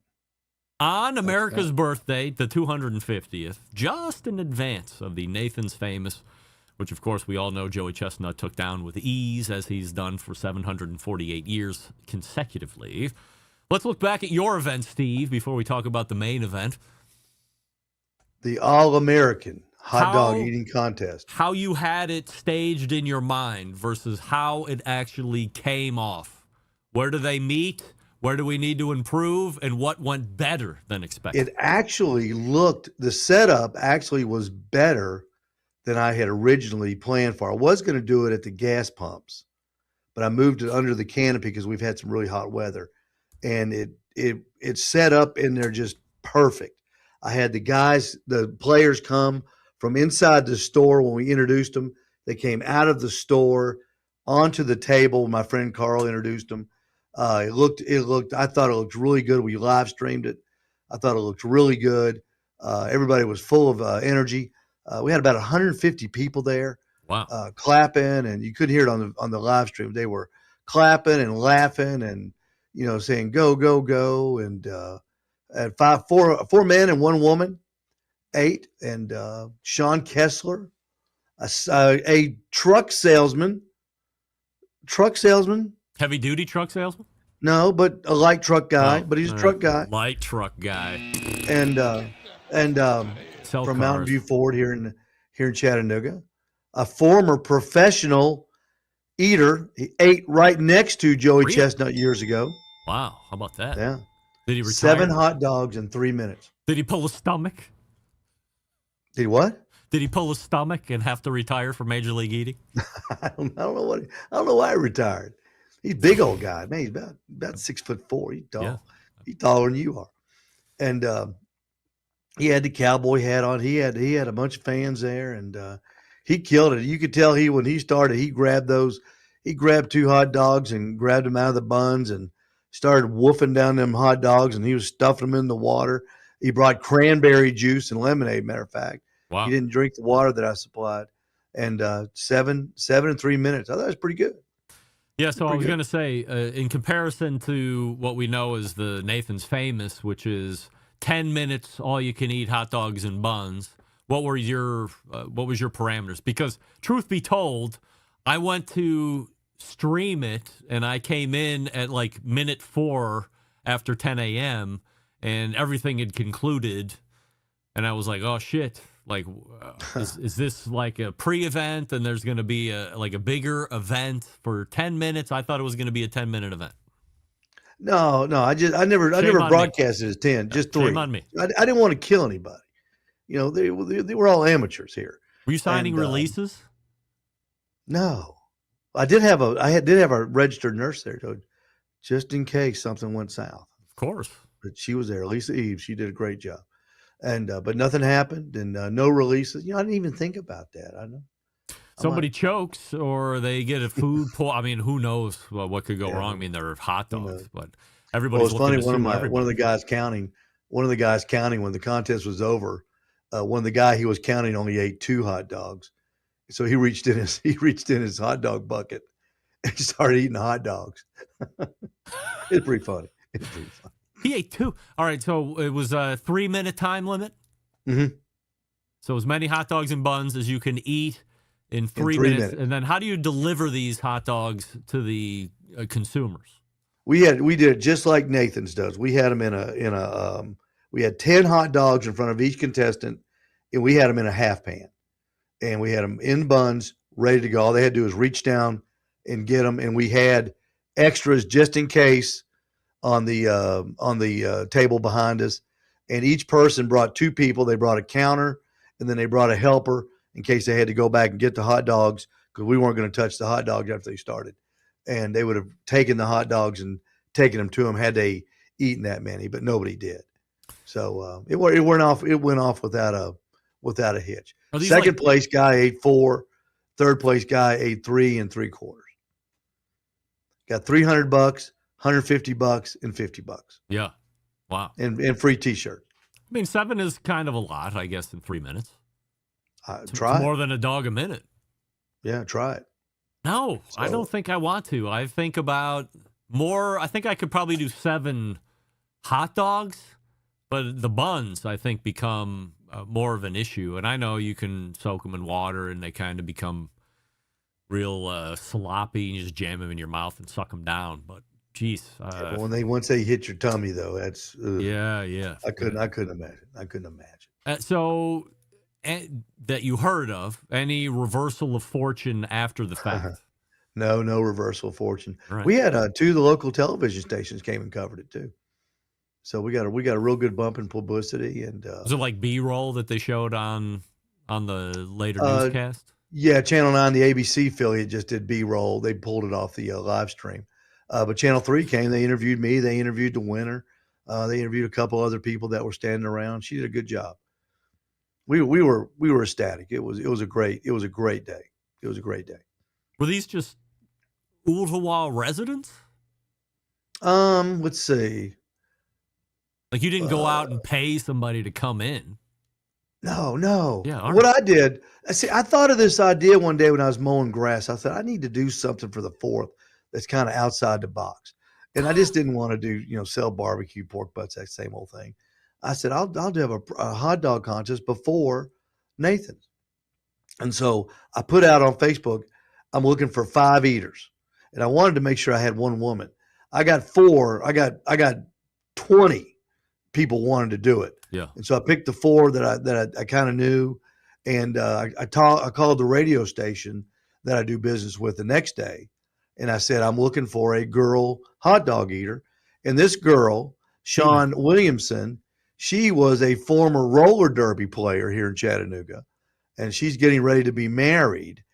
On America's birthday, the 250th, just in advance of the Nathan's Famous, which, of course, we all know Joey Chestnut took down with ease, as he's done for 748 years consecutively. Let's look back at your event, Steve, before we talk about the main event. The All-American Hot Dog Eating Contest. How you had it staged in your mind versus how it actually came off. Where do they meet? Where do we need to improve? And what went better than expected? It actually the setup actually was better than I had originally planned for. I was going to do it at the gas pumps, but I moved it under the canopy because we've had some really hot weather. And it set up in there just perfect. I had the players come from inside the store when we introduced them. They came out of the store onto the table. My friend Carl introduced them. I thought it looked really good. We live streamed it. I thought it looked really good. Everybody was full of energy. We had about 150 people there. Wow. clapping, and you couldn't hear it on the live stream. They were clapping and laughing and saying go go go, and at four men and one woman ate, and Sean Kessler, a truck salesman, Heavy duty truck salesman? no, but a light truck guy, Oh, but he's a truck guy, Light truck guy. and Sell from cars. Mountain View Ford here in Chattanooga, a former professional eater. He ate right next to Joey Really? Chestnut years ago. Wow. How about that? Yeah. Did he retire? 7 hot dogs in 3 minutes. Did he pull a stomach? Did he what? Did he pull a stomach and have to retire from Major League Eating? I don't know why he retired. He's a big old guy. Man, he's about 6'4". He's tall. Yeah. He's taller than you are. And he had the cowboy hat on. He had a bunch of fans there, and he killed it. You could tell when he started, he grabbed 2 hot dogs and grabbed them out of the buns and started woofing down them hot dogs, and he was stuffing them in the water. He brought cranberry juice and lemonade, matter of fact. Wow. He didn't drink the water that I supplied. And 7 in 3 minutes. I thought it was pretty good. Yeah, so I was good. going to say, in comparison to what we know as the Nathan's Famous, which is 10 minutes, all you can eat hot dogs and buns, what was your parameters? Because truth be told, I went to stream it and I came in at like minute 4 after 10 a.m. and everything had concluded, and I was like, oh shit. Like, is this like a pre-event and there's going to be a bigger event for 10 minutes? I thought it was going to be a 10-minute event. No, I never broadcasted as 10, just 3. Shame on me. I didn't want to kill anybody. They were all amateurs here. Were you signing releases? No, I did have a registered nurse there, just in case something went south. Of course. But she was there, Lisa Eve. She did a great job. And but nothing happened, and no releases. I didn't even think about that. I know somebody chokes or they get a food I mean, who knows what could go wrong? I mean, they're hot dogs, but everybody's well, it's looking funny. to One of the guys counting when the contest was over. One of the guy he was counting only ate 2 hot dogs, so he reached in his hot dog bucket and started eating hot dogs. It's pretty funny. He ate 2. All right, so it was a 3-minute time limit. Mm-hmm. So as many hot dogs and buns as you can eat in 3 minutes. And then how do you deliver these hot dogs to the consumers? We did it just like Nathan's does. We had them we had 10 hot dogs in front of each contestant, and we had them in a half pan, and we had them in buns ready to go. All they had to do was reach down and get them, and we had extras just in case on the table behind us, and each person brought 2 people. They brought a counter, and then they brought a helper in case they had to go back and get the hot dogs, because we weren't going to touch the hot dogs after they started. And they would have taken the hot dogs and taken them to them had they eaten that many, but nobody did. So it went off without a hitch. Second place guy ate 4, third place guy ate 3 3/4. Got $300, $150, and $50. Yeah. Wow. And free t-shirt. I mean, 7 is kind of a lot, I guess, in 3 minutes. Try it's it. more than a dog a minute. Yeah, try it. No, I don't think I want to. I think about more. I think I could probably do 7 hot dogs, but the buns, I think, become more of an issue. And I know you can soak them in water and they kind of become real sloppy, and you just jam them in your mouth and suck them down. But geez, but once they hit your tummy, though, that's yeah. I couldn't imagine. So that you heard of any reversal of fortune after the fact? No reversal of fortune. Right. We had 2 of the local television stations came and covered it too. So we got a real good bump in publicity. And was it like B-roll that they showed on the later newscast? Yeah, Channel 9, the ABC affiliate, just did B-roll. They pulled it off the live stream. But Channel 3 came. They interviewed me. They interviewed the winner. They interviewed a couple other people that were standing around. She did a good job. We were ecstatic. It was a great day. It was a great day. Were these just Ooltewah residents? Let's see. Like you didn't go out and pay somebody to come in. No. Yeah, all What right. I did, I thought of this idea one day when I was mowing grass. I thought I need to do something for the 4th that's kind of outside the box. And I just didn't want to do, sell barbecue pork butts, that same old thing. I said, I'll have a hot dog contest before Nathan's. And so I put out on Facebook, I'm looking for 5 eaters. And I wanted to make sure I had one woman. I got 4. I got 20 people wanted to do it. Yeah. And so I picked the 4 that I kind of knew. And I called the radio station that I do business with the next day. And I said, I'm looking for a girl hot dog eater. And this girl, Sean Williamson, she was a former roller derby player here in Chattanooga. And she's getting ready to be married.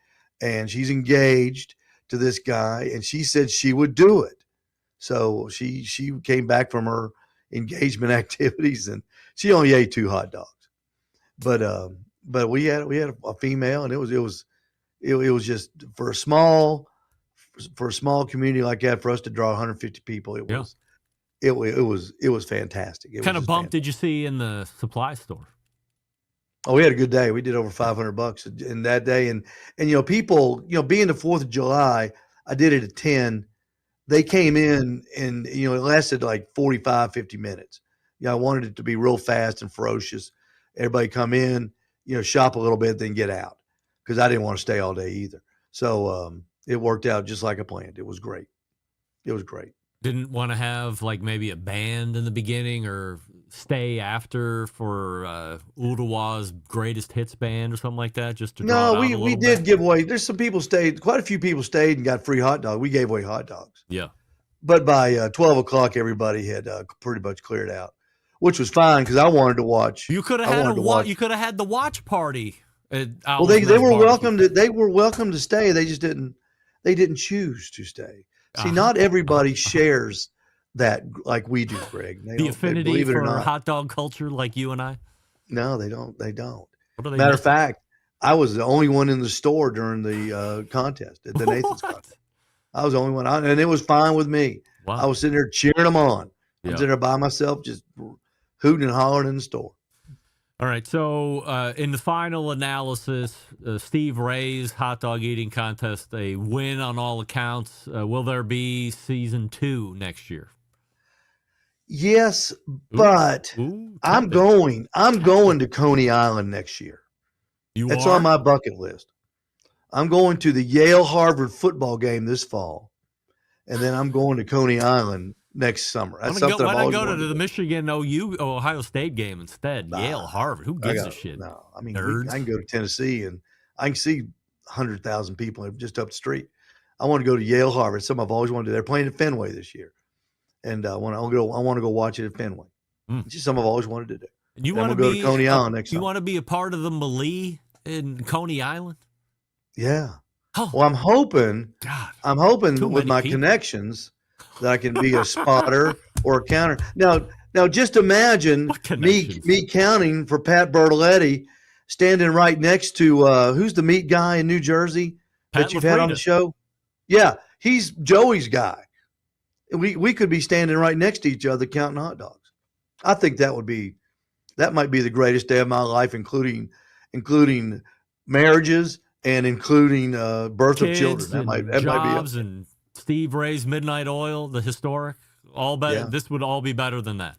And she's engaged to this guy. And she said she would do it. So she came back from her engagement activities and she only ate 2 hot dogs. But we had a female, and it was just for a small community like that, for us to draw 150 people. It was fantastic. What kind of bump did you see in the supply store? Oh, we had a good day. We did over $500 in that day, and people, being the 4th of July, I did it at 10. They came in, and it lasted like 45, 50 minutes. I wanted it to be real fast and ferocious. Everybody come in, shop a little bit, then get out, because I didn't want to stay all day either. So it worked out just like I planned. It was great. Didn't want to have like maybe a band in the beginning or stay after for Udawa's greatest hits band or something like that, just to draw it out a little we did bit? give away. There's some people stayed. Quite a few people stayed and got free hot dogs. We gave away hot dogs. Yeah. But by 12 o'clock, everybody had pretty much cleared out, which was fine because I wanted to watch. You could have had you could have had the watch party. Well, they were welcome to. They were welcome to stay. They just didn't. They didn't choose to stay. See, not everybody shares that like we do, Greg. The affinity for hot dog culture, like you and I. No, they don't. They don't. Matter of fact, I was the only one in the store during the contest at the Nathan's contest. I was the only one, and it was fine with me. Wow. I was sitting there cheering them on. Yeah. I'm sitting there by myself, just hooting and hollering in the store. All right. So in the final analysis, Steve Ray's hot dog eating contest, a win on all accounts. Will there be season 2 next year? Yes, but I'm going to Coney Island next year. That's on my bucket list. I'm going to the Yale-Harvard football game this fall, and then I'm going to Coney Island next summer. That's something why not go to the Michigan Ohio State game instead? Yale, Harvard. Who gives a shit? No, I mean, nerds. I can go to Tennessee and I can see 100,000 people just up the street. I want to go to Yale, Harvard. Something I've always wanted to do. They're playing at Fenway this year, and I want to go watch it at Fenway. It's just something I've always wanted to do. You want to go to Coney Island next summer. You want to be a part of the Malee in Coney Island? Yeah. Oh, well, I'm hoping with my people. connections that I can be a spotter or a counter. Now just imagine me counting for Pat Bertoletti, standing right next to who's the meat guy in New Jersey that you've had on the show? Yeah, he's Joey's guy. We could be standing right next to each other counting hot dogs. I think that might be the greatest day of my life, including marriages and including birth Kids of children. That might jobs be and Steve Ray's Midnight Oil, the historic, all better. Yeah. This would all be better than that.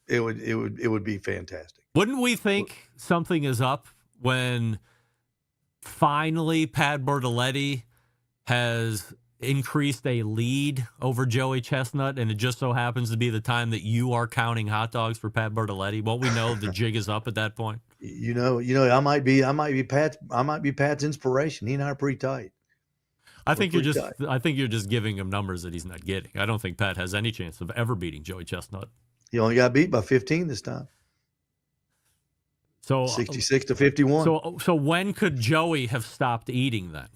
It would be fantastic. Wouldn't we think something is up when finally Pat Bertoletti has increased a lead over Joey Chestnut, and it just so happens to be the time that you are counting hot dogs for Pat Bertoletti? Won't we know the jig is up at that point? I might be Pat's inspiration. He and I are pretty tight. I think you're just giving him numbers that he's not getting. I don't think Pat has any chance of ever beating Joey Chestnut. He only got beat by 15 this time. So 66 to 51. So when could Joey have stopped eating then?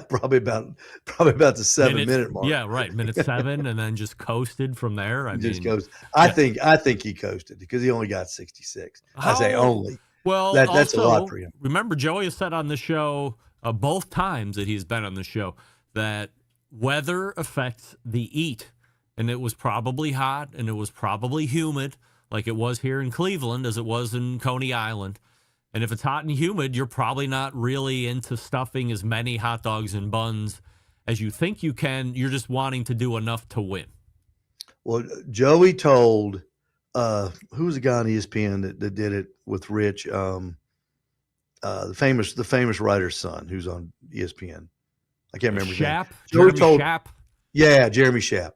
probably about the 7-minute mark. Yeah, right. Minute 7, and then just coasted from there. I think he coasted because he only got 66. I say only. Well, that's a lot for him. Remember, Joey has said on the show both times that he's been on the show that weather affects the eat, and it was probably hot and it was probably humid, like it was here in Cleveland as it was in Coney Island. And if it's hot and humid, you're probably not really into stuffing as many hot dogs and buns as you think you can. You're just wanting to do enough to win. Well, Joey told who was the guy on ESPN that did it with Rich, the famous writer's son who's on ESPN. I can't remember his name. Jeremy Schaap. Yeah, Jeremy Schaap,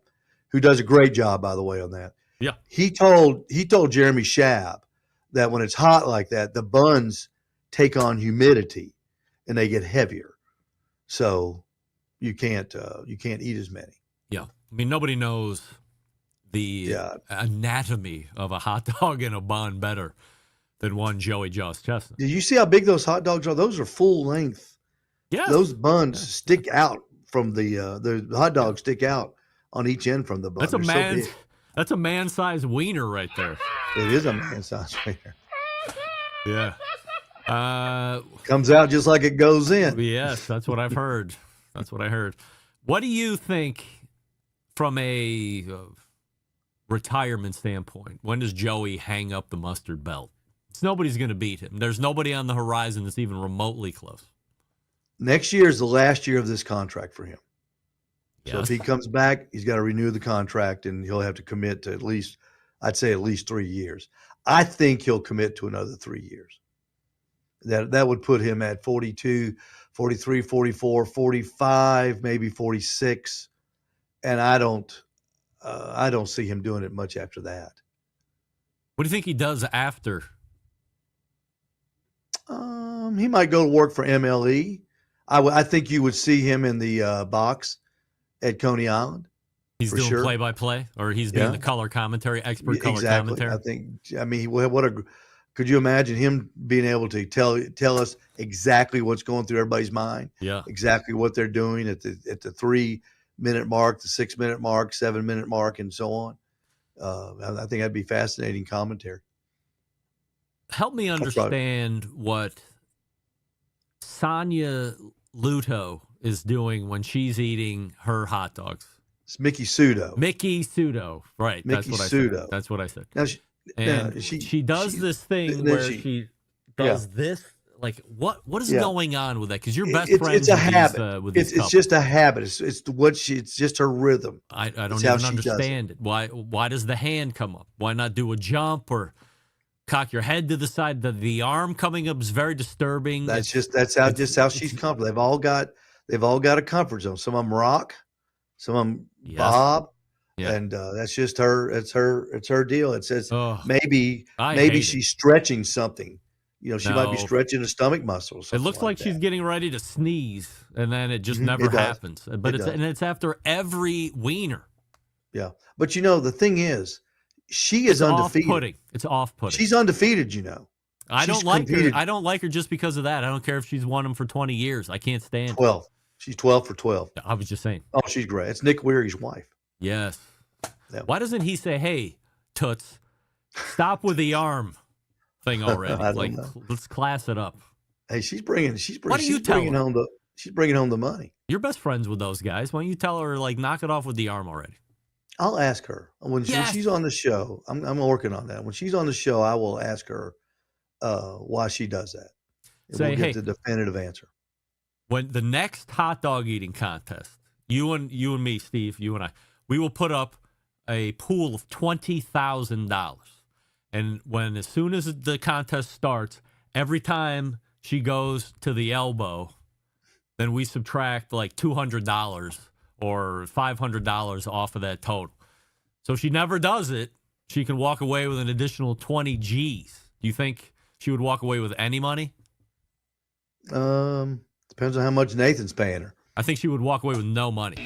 who does a great job, by the way, on that. Yeah. He told Jeremy Schaap that when it's hot like that, the buns take on humidity and they get heavier. So you can't eat as many. Yeah. I mean, nobody knows the anatomy of a hot dog and a bun better than one Joey Joss Chestnut. Did you see how big those hot dogs are? Those are full length. Yeah. Those buns stick out from the hot dogs stick out on each end from the bun. That's a man-sized wiener right there. It is a man-sized wiener. Yeah. Comes out just like it goes in. Yes, that's what I've heard. That's what I heard. What do you think from a retirement standpoint? When does Joey hang up the mustard belt? Nobody's going to beat him. There's nobody on the horizon that's even remotely close. Next year is the last year of this contract for him. So Yes. if he comes back, he's got to renew the contract, and he'll have to commit to at least 3 years. I think he'll commit to another 3 years. That would put him at 42, 43, 44, 45, maybe 46. And I don't see him doing it much after that. What do you think he does after? He might go to work for MLE. I think you would see him in the box at Coney Island. He's doing sure. play-by-play, or he's doing the color commentary, expert color commentary. Could you imagine him being able to tell us exactly what's going through everybody's mind? Yeah. Exactly what they're doing at the 3-minute mark, the 6-minute mark, 7-minute mark, and so on. I think that'd be fascinating commentary. Help me understand what Sonia Luto is doing when she's eating her hot dogs. It's Mickey Sudo. Mickey Sudo, right? Mickey That's what Sudo. I said. That's what I said. Now, she does this thing where she does this. Like what is going on with that? Because you're best friends. It's a habit. It's just a habit. It's just her rhythm. I don't even understand it. Why does the hand come up? Why not do a jump or cock your head to the side? The arm coming up is very disturbing. That's how she's comfortable. They've all got a comfort zone. Some of them rock, some of them bob. Yeah. And that's just her. It's her deal. It says maybe she's stretching something. She might be stretching a stomach muscle. It looks like she's getting ready to sneeze, and then it just never happens. But it's after every wiener. Yeah, but the thing is, she is undefeated. Off-putting. It's off-putting. She's undefeated. I don't like her. I don't like her just because of that. I don't care if she's won them for 20 years. I can't stand 12. It. She's 12 for 12. I was just saying. Oh, she's great. It's Nick Weary's wife. Yes. Yeah. Why doesn't he say, "Hey, Toots, stop with the arm thing already"? Let's class it up. Hey, she's bringing home the money. You're best friends with those guys. Why don't you tell her knock it off with the arm already? I'll ask her when she's on the show. I'm working on that. When she's on the show, I will ask her why she does that. And we'll get the definitive answer. When the next hot dog eating contest, you and me, Steve, you and I, we will put up a pool of $20,000. And as soon as the contest starts, every time she goes to the elbow, then we subtract $200 or $500 off of that total. So if she never does it, she can walk away with an additional 20 G's. Do you think she would walk away with any money? Depends on how much Nathan's paying her. I think she would walk away with no money.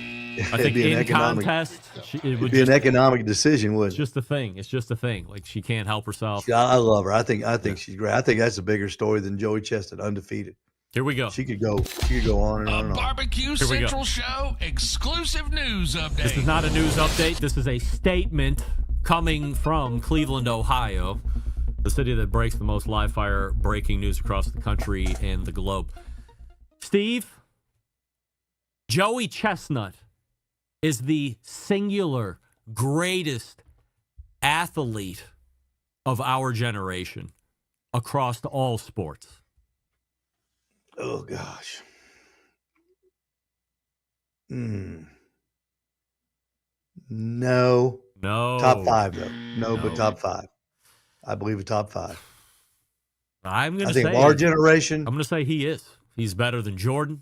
I think in contest, it would be an economic decision, wouldn't it? It's just a thing. She can't help herself. I love her. I think she's great. I think that's a bigger story than Joey Chestnut, undefeated. Here we go. She could go on and on and on. Barbecue Central Show exclusive news update. This is not a news update. This is a statement coming from Cleveland, Ohio, the city that breaks the most live fire breaking news across the country and the globe. Steve, Joey Chestnut is the singular greatest athlete of our generation. across all sports? Oh gosh. No. No. Top 5 though. No, but No. top 5. I believe a top 5. I'm going I to think say our generation. I'm going to say he is. He's better than Jordan.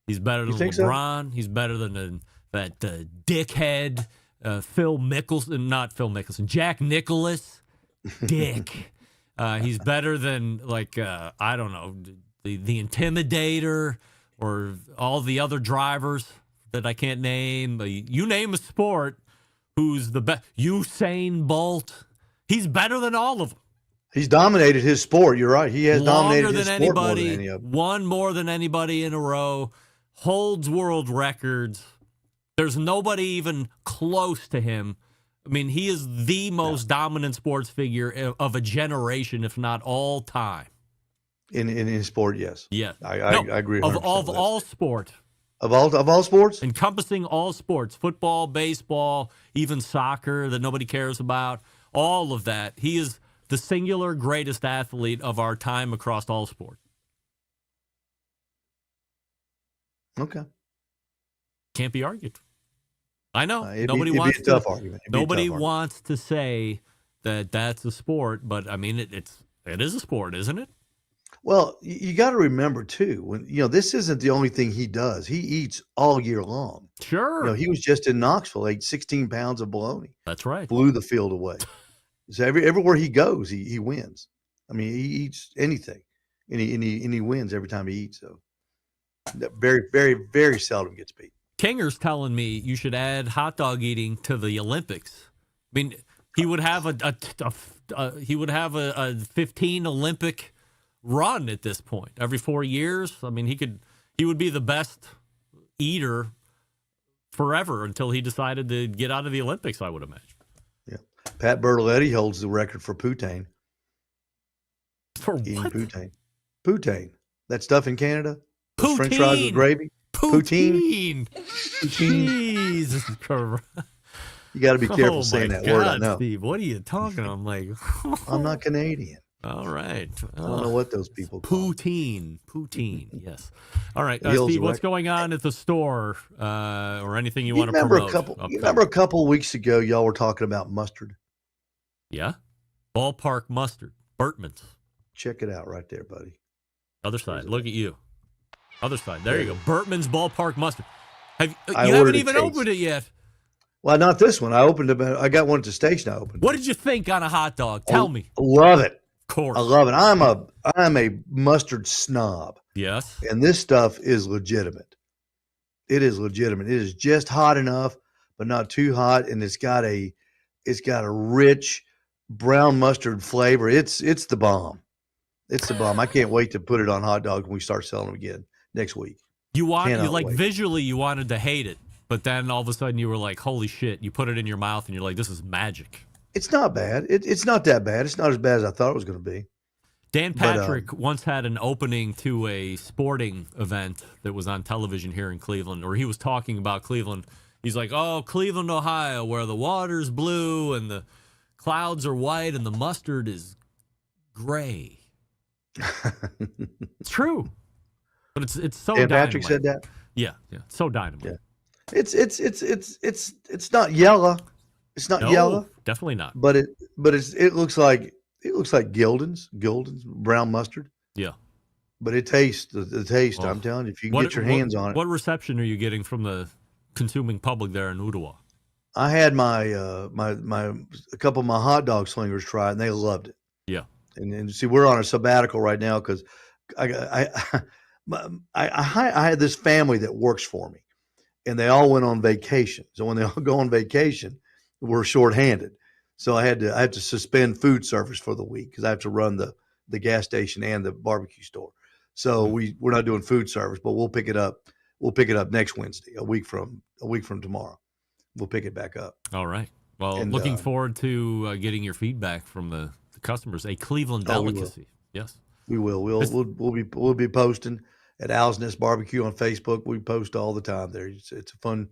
He's better than think so? LeBron. He's better than that dickhead Phil Mickelson. Not Phil Mickelson. Jack Nicklaus. Dick. He's better than I don't know, the Intimidator or all the other drivers that I can't name. You name a sport, who's the best? Usain Bolt. He's better than all of them. He's dominated his sport. You're right. He has Longer dominated his than sport anybody, more than any of them. won more than anybody in a row, holds world records. There's nobody even close to him. I mean, he is the most dominant sports figure of a generation, if not all time. In his sport, yes. Yeah, I agree. Of 100% with that. all sport, Of all sports, encompassing all sports, football, baseball, even soccer that nobody cares about, all of that. He is the singular greatest athlete of our time across all sports. Okay. Can't be argued. I know It'd be a tough argument. Nobody wants to say that that's a sport, but I mean it is a sport, isn't it? Well, you got to remember too, when this isn't the only thing he does. He eats all year long. Sure. He was just in Knoxville, ate 16 pounds of bologna. That's right. Blew the field away. So everywhere he goes, he wins. I mean, he eats anything, and he wins every time he eats. So that very, very, very seldom gets beat. Kinger's telling me you should add hot dog eating to the Olympics. I mean, he would have a 15 Olympic run at this point every 4 years. I mean, he would be the best eater forever until he decided to get out of the Olympics, I would imagine. Yeah, Pat Bertoletti holds the record for poutine. For eating what? Poutine. That stuff in Canada. Poutine. French fries with gravy. Poutine. Jesus Christ. You got to be careful saying that word. I know. Steve, what are you talking? I'm like, I'm not Canadian. All right. I don't know what those people call Poutine. Yes. All right, He holds Steve, the what's record. going on at the store or anything you You want to remember promote? you remember a couple weeks ago, y'all were talking about mustard. Yeah. Ballpark mustard. Burtman's. Check it out right there, buddy. Other side. Look at you. Other side. There you go. Burtman's Ballpark mustard. You I haven't ordered a even case. opened it yet. Well, not this one. I opened it. I got one at the station. I opened. What did you think on a hot dog? Tell me. Love it. Of course. I love it. I'm a mustard snob, Yes. and this stuff is legitimate. It is legitimate. It is just hot enough, but not too hot, and it's got a rich brown mustard flavor. It's the bomb. It's the bomb. I can't wait to put it on hot dogs when we start selling them again next week. Cannot wait. Visually you wanted to hate it, but then all of a sudden you were like, holy shit, you put it in your mouth and you're like, this is magic. It's not bad. It's not that bad. It's not as bad as I thought it was going to be. Dan Patrick once had an opening to a sporting event that was on television here in Cleveland, or he was talking about Cleveland. He's like, oh, Cleveland, Ohio, where the water's blue and the clouds are white and the mustard is gray. It's true. But it's so Dan dynamite. Patrick said that? Yeah, so dynamite. Yeah. It's not yellow. It's not No, yellow, definitely not. but it looks like Gildan's brown mustard. Yeah. But it tastes the taste. I'm telling you, if you can get your hands on it. What reception are you getting from the consuming public there in Ottawa? I had my a couple of my hot dog slingers try it, and they loved it. Yeah. And see, we're on a sabbatical right now because I had this family that works for me, and they all went on vacation. So when they all go on vacation, we're shorthanded. So I had to suspend food service for the week because I have to run the gas station and the barbecue store. So we're not doing food service, but we'll pick it up. We'll pick it up next Wednesday, a week from tomorrow. We'll pick it back up. All right. Well, And, looking forward to getting your feedback from the customers. A Cleveland delicacy. Yes. We will. We'll be posting at Al's Nest Barbecue on Facebook. We post all the time there. It's a fun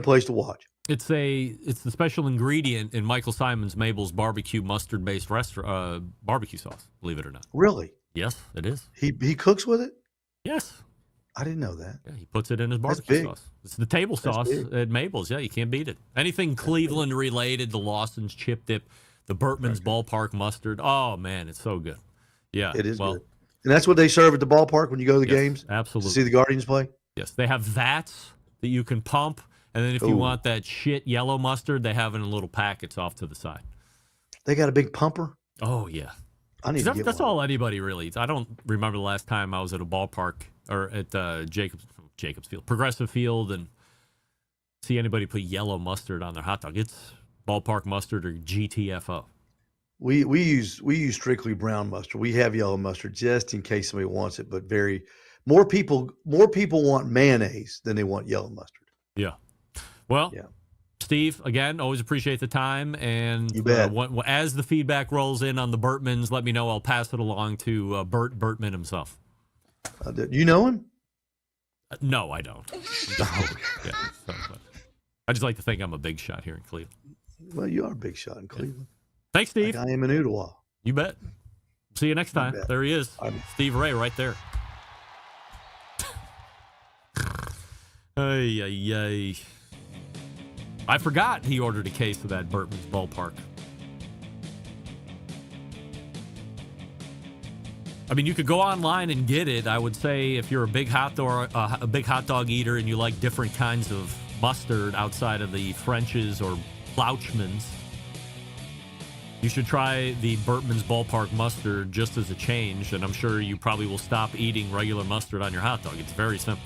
place to watch. It's the special ingredient in Michael Simon's Mabel's barbecue mustard-based barbecue sauce, believe it or not. Really? Yes, it is. He cooks with it? Yes. I didn't know that. Yeah, he puts it in his barbecue sauce. It's the table sauce at Mabel's. Yeah, you can't beat it. Anything Cleveland related, the Lawson's chip dip, the Burtman's ballpark mustard. Oh, man, it's so good. Yeah. It is good. And that's what they serve at the ballpark when you go to the games? Absolutely. To see the Guardians play? Yes. They have vats that you can pump. And then if you want that shit yellow mustard, they have it in little packets off to the side. They got a big pumper? Oh, yeah. I need to get That's one. all anybody really eats. I don't remember the last time I was at a ballpark or at Jacobs Field, Progressive Field, and see anybody put yellow mustard on their hot dog. It's ballpark mustard or GTFO. We use strictly brown mustard. We have yellow mustard just in case somebody wants it, but more people want mayonnaise than they want yellow mustard. Yeah. Well, Steve, again, always appreciate the time. And you bet. As the feedback rolls in on the Burtmans, let me know. I'll pass it along to Bert Burtman himself. You know him? No, I don't. I just like to think I'm a big shot here in Cleveland. Well, you are a big shot in Cleveland. Thanks, Steve. Like I am in Ottawa. You bet. See you next time. There he is. Steve Ray right there. Ay. I forgot he ordered a case of that Burtman's Ballpark. I mean, you could go online and get it. I would say if you're a big hot dog eater and you like different kinds of mustard outside of the French's or Plouchman's, you should try the Burtman's Ballpark mustard just as a change, and I'm sure you probably will stop eating regular mustard on your hot dog. It's very simple.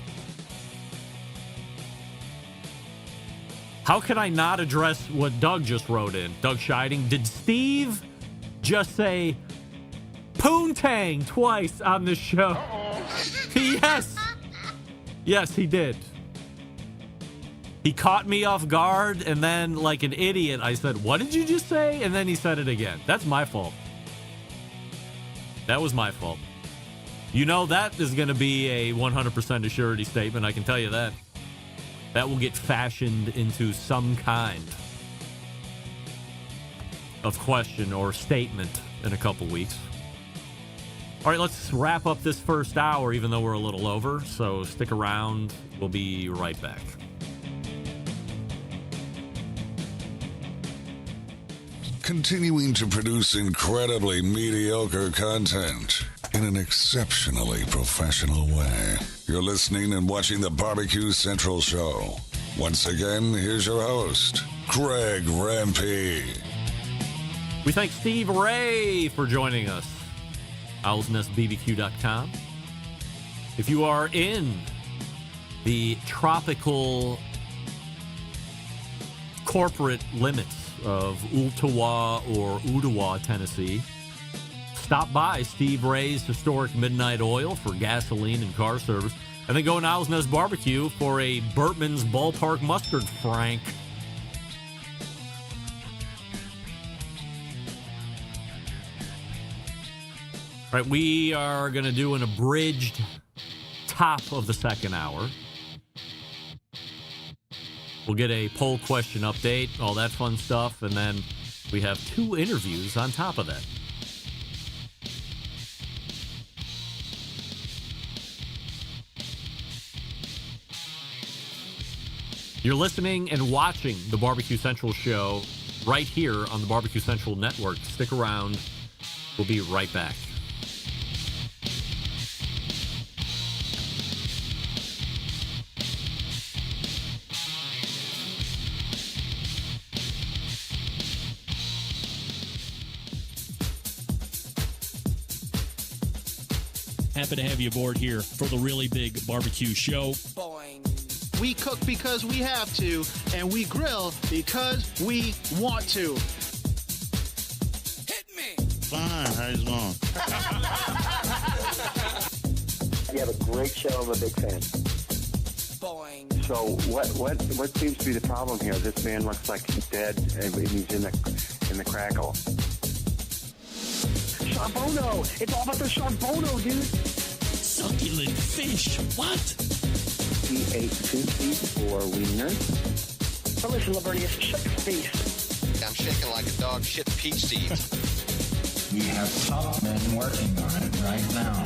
How can I not address what Doug just wrote in? Doug Scheiding, did Steve just say poontang twice on the show? Yes. Yes, he did. He caught me off guard, and then, like an idiot, I said, what did you just say? And then he said it again. That's my fault. That was my fault. You know, that is going to be a 100% assurity statement, I can tell you that. That will get fashioned into some kind of question or statement in a couple weeks. All right, let's wrap up this first hour, even though we're a little over. So stick around. We'll be right back. Continuing to produce incredibly mediocre content in an exceptionally professional way. You're listening and watching the Barbecue Central Show. Once again, here's your host, Greg Rempe. We thank Steve Ray for joining us. OwlsNestBBQ.com. If you are in the tropical corporate limits of Ooltewah or Ooltewah, Tennessee, stop by Steve Ray's Historic Midnight Oil for gasoline and car service, and then go to Owl's Nest Barbecue for a Burtman's Ballpark Mustard Frank. All right, we are going to do an abridged top of the second hour. We'll get a poll question update, all that fun stuff, and then we have 2 interviews on top of that. You're listening and watching the Barbecue Central show right here on the Barbecue Central Network. Stick around. We'll be right back. Happy to have you aboard here for the really big barbecue show. We cook because we have to, and we grill because we want to. Hit me! Fine, how's it going? You have a great show. I'm a big fan. Boing. So what seems to be the problem here? This man looks like he's dead, and he's in the crackle. Charbono! It's all about the charbono, dude. Succulent fish. What? He ate 2 feet for wieners. But listen, Lavernius, shut your face. I'm shaking like a dog shit peach seeds. We have top men working on it right now.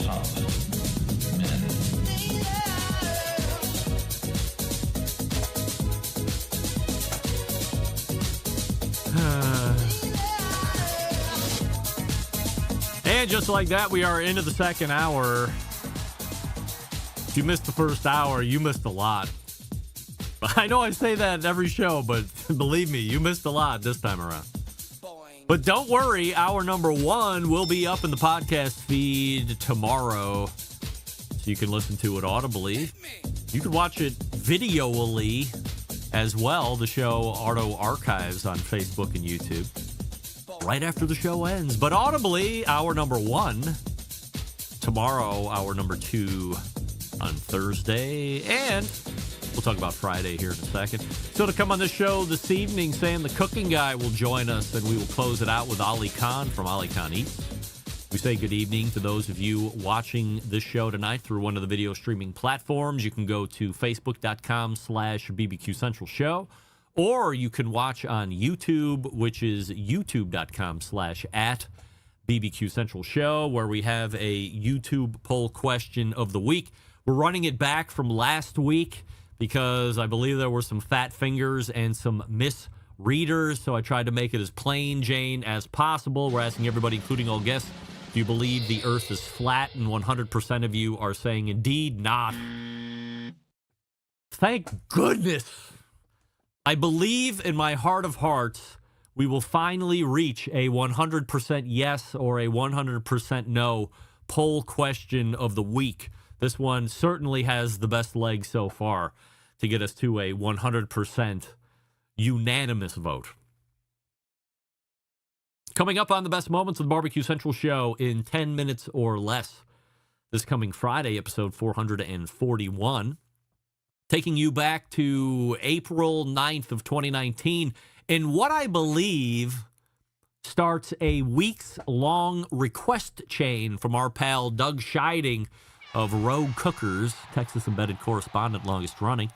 Top men. And just like that, we are into the second hour. If you missed the first hour, you missed a lot. I know I say that every show, but believe me, you missed a lot this time around. But don't worry, hour number 1 will be up in the podcast feed tomorrow, so you can listen to it audibly. You can watch it videoally as well. The show auto archives on Facebook and YouTube right after the show ends. But audibly, hour number 1 tomorrow, hour number 2 on Thursday, and we'll talk about Friday here in a second. So to come on the show this evening, Sam the Cooking Guy will join us, and we will close it out with Ali Khan from Ali Khan Eats. We say good evening to those of you watching this show tonight through one of the video streaming platforms. You can go to facebook.com/BBQ Central Show, or you can watch on YouTube, which is youtube.com/@BBQ Central Show, where we have a YouTube poll question of the week. We're running it back from last week because I believe there were some fat fingers and some misreaders, so I tried to make it as plain Jane as possible. We're asking everybody, including all guests, do you believe the earth is flat? And 100% of you are saying indeed not. Thank goodness. I believe in my heart of hearts we will finally reach a 100% yes or a 100% no poll question of the week. This one certainly has the best leg so far to get us to a 100% unanimous vote. Coming up on the best moments of the Barbecue Central Show in 10 minutes or less. This coming Friday, episode 441. Taking you back to April 9th of 2019 in what I believe starts a weeks-long request chain from our pal Doug Scheiding of Rogue Cookers, Texas embedded correspondent, longest running.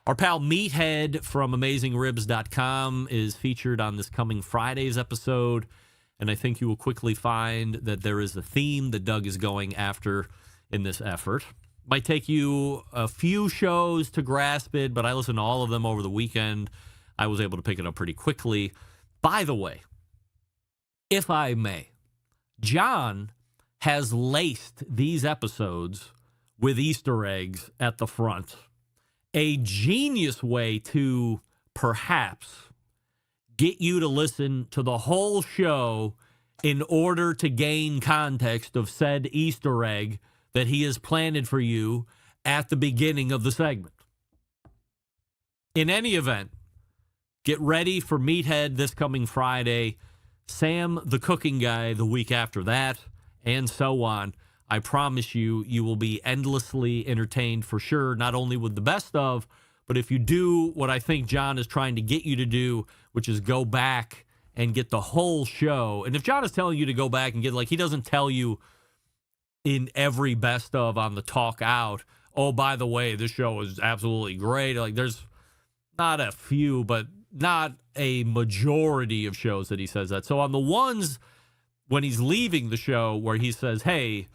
Our pal Meathead from AmazingRibs.com is featured on this coming Friday's episode, and I think you will quickly find that there is a theme that Doug is going after in this effort. Might take you a few shows to grasp it, but I listened to all of them over the weekend. I was able to pick it up pretty quickly. By the way, if I may, John has laced these episodes with Easter eggs at the front. A genius way to perhaps get you to listen to the whole show in order to gain context of said Easter egg that he has planted for you at the beginning of the segment. In any event, get ready for Meathead this coming Friday, Sam the Cooking Guy the week after that, and so on. I promise you, you will be endlessly entertained for sure, not only with the best of, but if you do what I think John is trying to get you to do, which is go back and get the whole show. And if John is telling you to go back and get, like, he doesn't tell you in every best of on the talk out, oh, by the way, this show is absolutely great. Like, there's not a few, but not a majority of shows that he says that. So on the ones when he's leaving the show where he says, hey,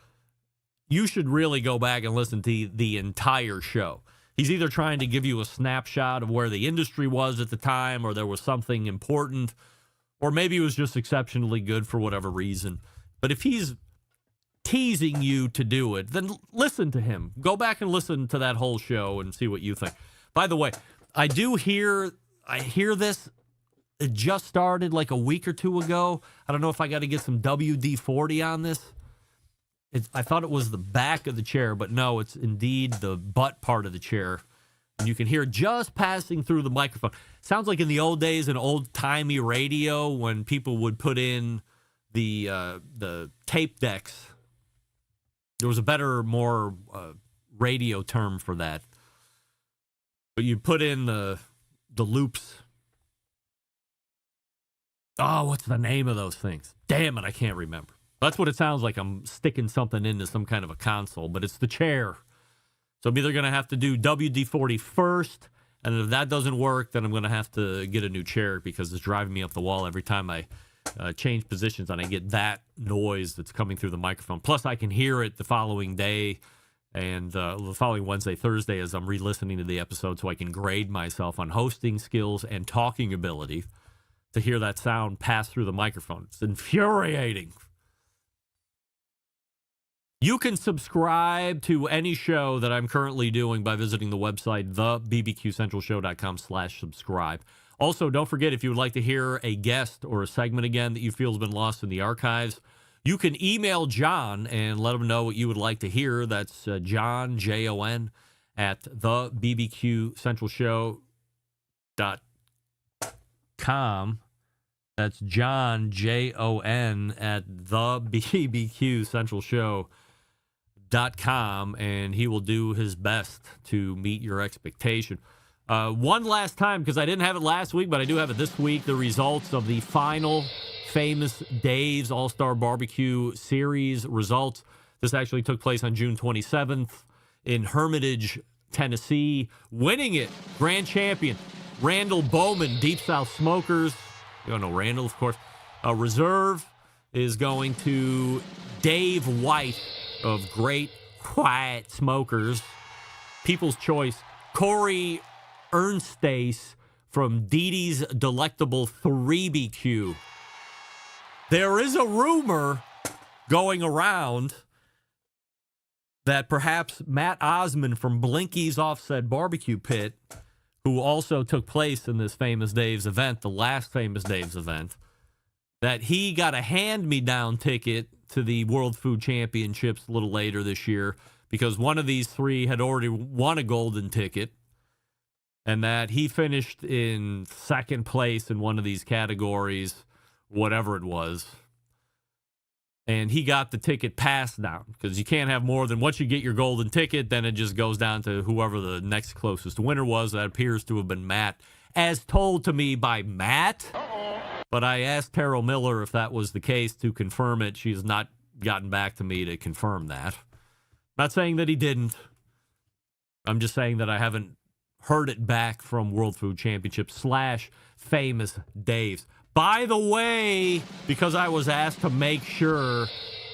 you should really go back and listen to the entire show. He's either trying to give you a snapshot of where the industry was at the time, or there was something important, or maybe it was just exceptionally good for whatever reason. But if he's teasing you to do it, then listen to him. Go back and listen to that whole show and see what you think. By the way, I hear this. It just started like a week or two ago. I don't know if I got to get some WD-40 on this. I thought it was the back of the chair, but no, it's indeed the butt part of the chair. And you can hear it just passing through the microphone. Sounds like in the old days, an old-timey radio when people would put in the tape decks. There was a better, more radio term for that. But you put in the loops. Oh, what's the name of those things? Damn it, I can't remember. That's what it sounds like. I'm sticking something into some kind of a console, but it's the chair. So I'm either going to have to do WD-40 first And if that doesn't work, then I'm going to have to get a new chair because it's driving me up the wall every time I change positions and I get that noise that's coming through the microphone. Plus, I can hear it the following day and the following Wednesday, Thursday as I'm re-listening to the episode so I can grade myself on hosting skills and talking ability to hear that sound pass through the microphone. It's infuriating. You can subscribe to any show that I'm currently doing by visiting the website, thebbqcentralshow.com/subscribe. Also, don't forget, if you would like to hear a guest or a segment again that you feel has been lost in the archives, you can email John and let him know what you would like to hear. That's John, Jon, at thebbqcentralshow.com. That's John, Jon, at thebbqcentralshow.com, and he will do his best to meet your expectation. One last time, because I didn't have it last week, but I do have it this week, the results of the final Famous Dave's All-Star Barbecue Series results. This actually took place on June 27th in Hermitage, Tennessee. Winning it, grand champion, Randall Bowman, Deep South Smokers. You don't know Randall, of course. Reserve is going to Dave White of Great Quiet Smokers. People's Choice, Corey Ernstace from Dee Dee's Delectable 3BQ. There is a rumor going around that perhaps Matt Osmond from Blinky's Offset Barbecue Pit, who also took place in this Famous Dave's event, the last Famous Dave's event, that he got a hand-me-down ticket to the World Food Championships a little later this year because one of these three had already won a golden ticket, and that he finished in second place in one of these categories, whatever it was. And he got the ticket passed down because you can't have more than once you get your golden ticket, then it just goes down to whoever the next closest winner was. That appears to have been Matt, as told to me by Matt. But I asked Terrell Miller if that was the case to confirm it. She has not gotten back to me to confirm that. Not saying that he didn't. I'm just saying that I haven't heard it back from World Food Championship / Famous Dave's. By the way, because I was asked to make sure,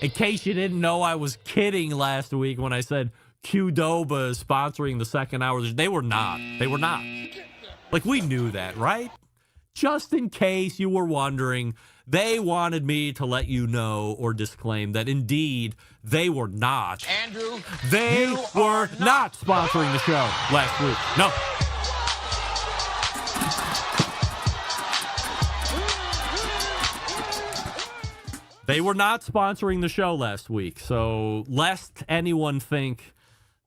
in case you didn't know I was kidding last week when I said Qdoba is sponsoring the second hour, they were not. They were not. Like, we knew that, right? Just in case you were wondering, they wanted me to let you know or disclaim that indeed they were not. Andrew, they were not sponsoring the show last week. No. They were not sponsoring the show last week. So lest anyone think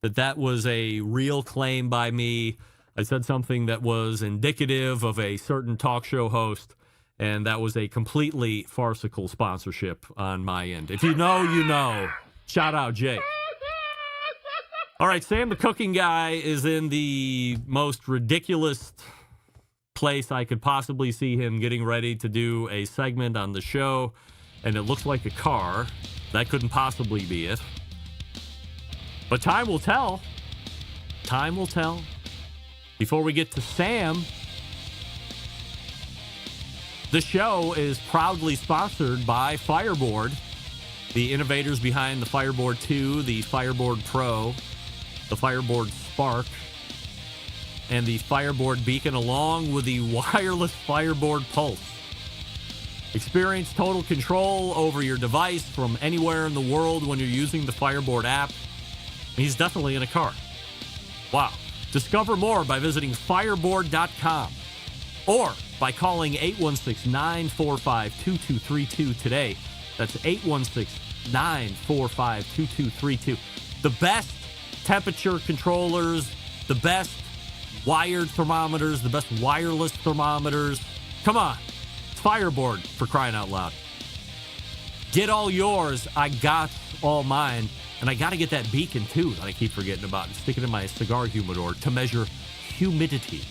that that was a real claim by me, I said something that was indicative of a certain talk show host, and that was a completely farcical sponsorship on my end. If you know, you know. Shout out, Jake. All right, Sam the Cooking Guy is in the most ridiculous place I could possibly see him getting ready to do a segment on the show, and it looks like a car. That couldn't possibly be it. But time will tell. Time will tell. Before we get to Sam, the show is proudly sponsored by Fireboard, the innovators behind the Fireboard 2, the Fireboard Pro, the Fireboard Spark, and the Fireboard Beacon, along with the wireless Fireboard Pulse. Experience total control over your device from anywhere in the world when you're using the Fireboard app. He's definitely in a car. Wow. Discover more by visiting fireboard.com or by calling 816-945-2232 today. That's 816-945-2232. The best temperature controllers, the best wired thermometers, the best wireless thermometers. Come on. It's Fireboard, for crying out loud. Get all yours. I got all mine. And I got to get that beacon, too, that I keep forgetting about, and stick it in my cigar humidor to measure humidity.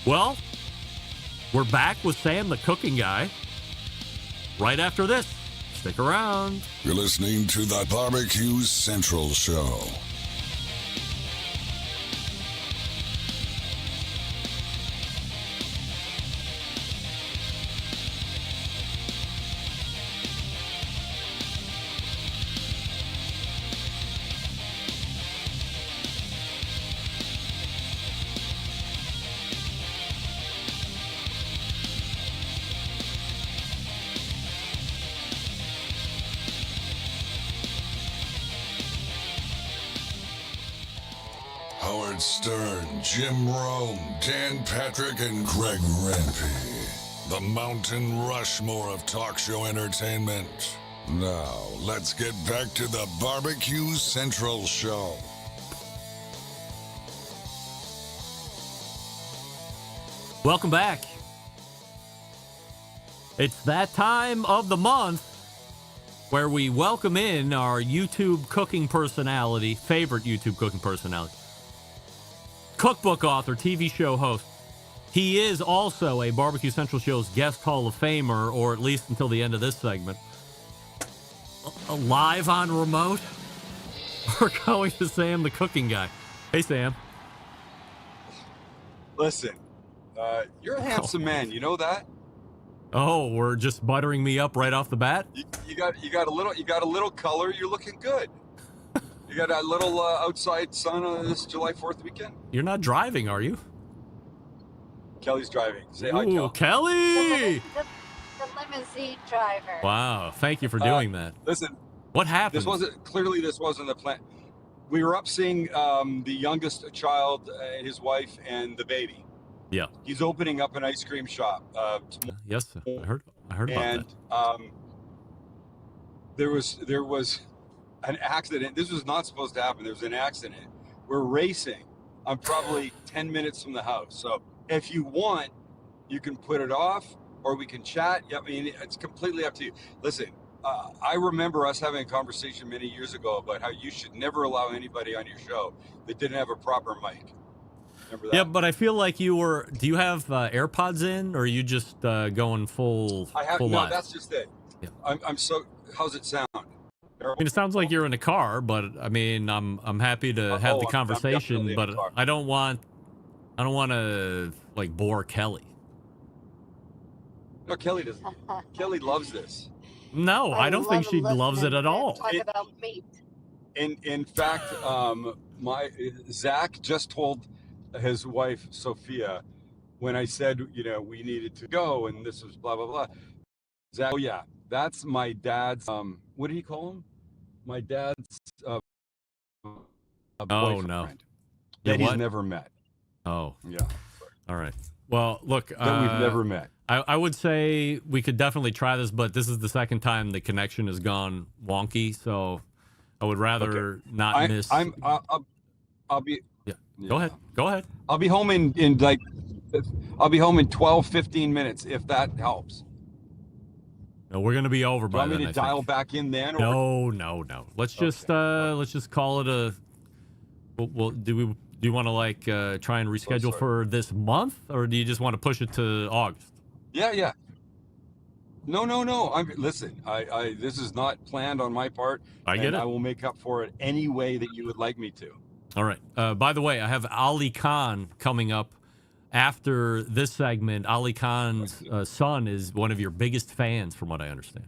Well, we're back with Sam the Cooking Guy right after this. Stick around. You're listening to the Barbecue Central Show. Howard Stern, Jim Rome, Dan Patrick, and Greg Rempe. The Mountain Rushmore of talk show entertainment. Now, let's get back to the Barbecue Central Show. Welcome back. It's that time of the month where we welcome in our YouTube cooking personality, favorite YouTube cooking personality, cookbook author, TV show host. He is also a Barbecue Central Show's guest Hall of Famer, or at least until the end of this segment. Live on remote, we're going to Sam, the cooking guy. Hey, Sam. Listen, you're a handsome man. You know that? Oh, we're just buttering me up right off the bat. You got a little color. You're looking good. You got a little outside sun on this July 4th weekend. You're not driving, are you? Kelly's driving. Say hi, Ooh, Kelly. The limousine driver. Wow, thank you for doing that. Listen, what happened? This wasn't the plan. We were up seeing the youngest child, his wife, and the baby. Yeah. He's opening up an ice cream shop. Yes, I heard about that. And there was an accident. This was not supposed to happen. There was an accident. We're racing. I'm probably 10 minutes from the house. So if you want, you can put it off or we can chat. I mean, it's completely up to you. Listen, I remember us having a conversation many years ago about how you should never allow anybody on your show that didn't have a proper mic. Remember that? Yeah, but I feel like do you have AirPods in, or are you just going full no, live? that's just it. Yeah. How's it sound? I mean, it sounds like you're in a car, but I mean, I'm happy to have the conversation, but I don't want to like bore Kelly. No, Kelly doesn't. Kelly loves this. No, I don't think she loves it at all. Talk about meat. In fact, Zach just told his wife Sophia when I said, we needed to go and this was blah blah blah. Zach, oh yeah, that's my dad's. What did he call him? My dad's. Oh no. That he's never met. Oh yeah. All right. Well, look. That we've never met. I would say we could definitely try this, but this is the second time the connection has gone wonky, so I would rather not miss. I'll be. Yeah. Go ahead. I'll be home in 12, 15 minutes if that helps. No, we're gonna be over by then. Do you want me to dial back in then? Or? No. Let's just call it a. Well, do you want to try and reschedule for this month, or do you just want to push it to August? Yeah. No. Listen, I this is not planned on my part. I get it. I will make up for it any way that you would like me to. All right. By the way, I have Ali Khan coming up after this segment. Ali Khan's son is one of your biggest fans, from what I understand.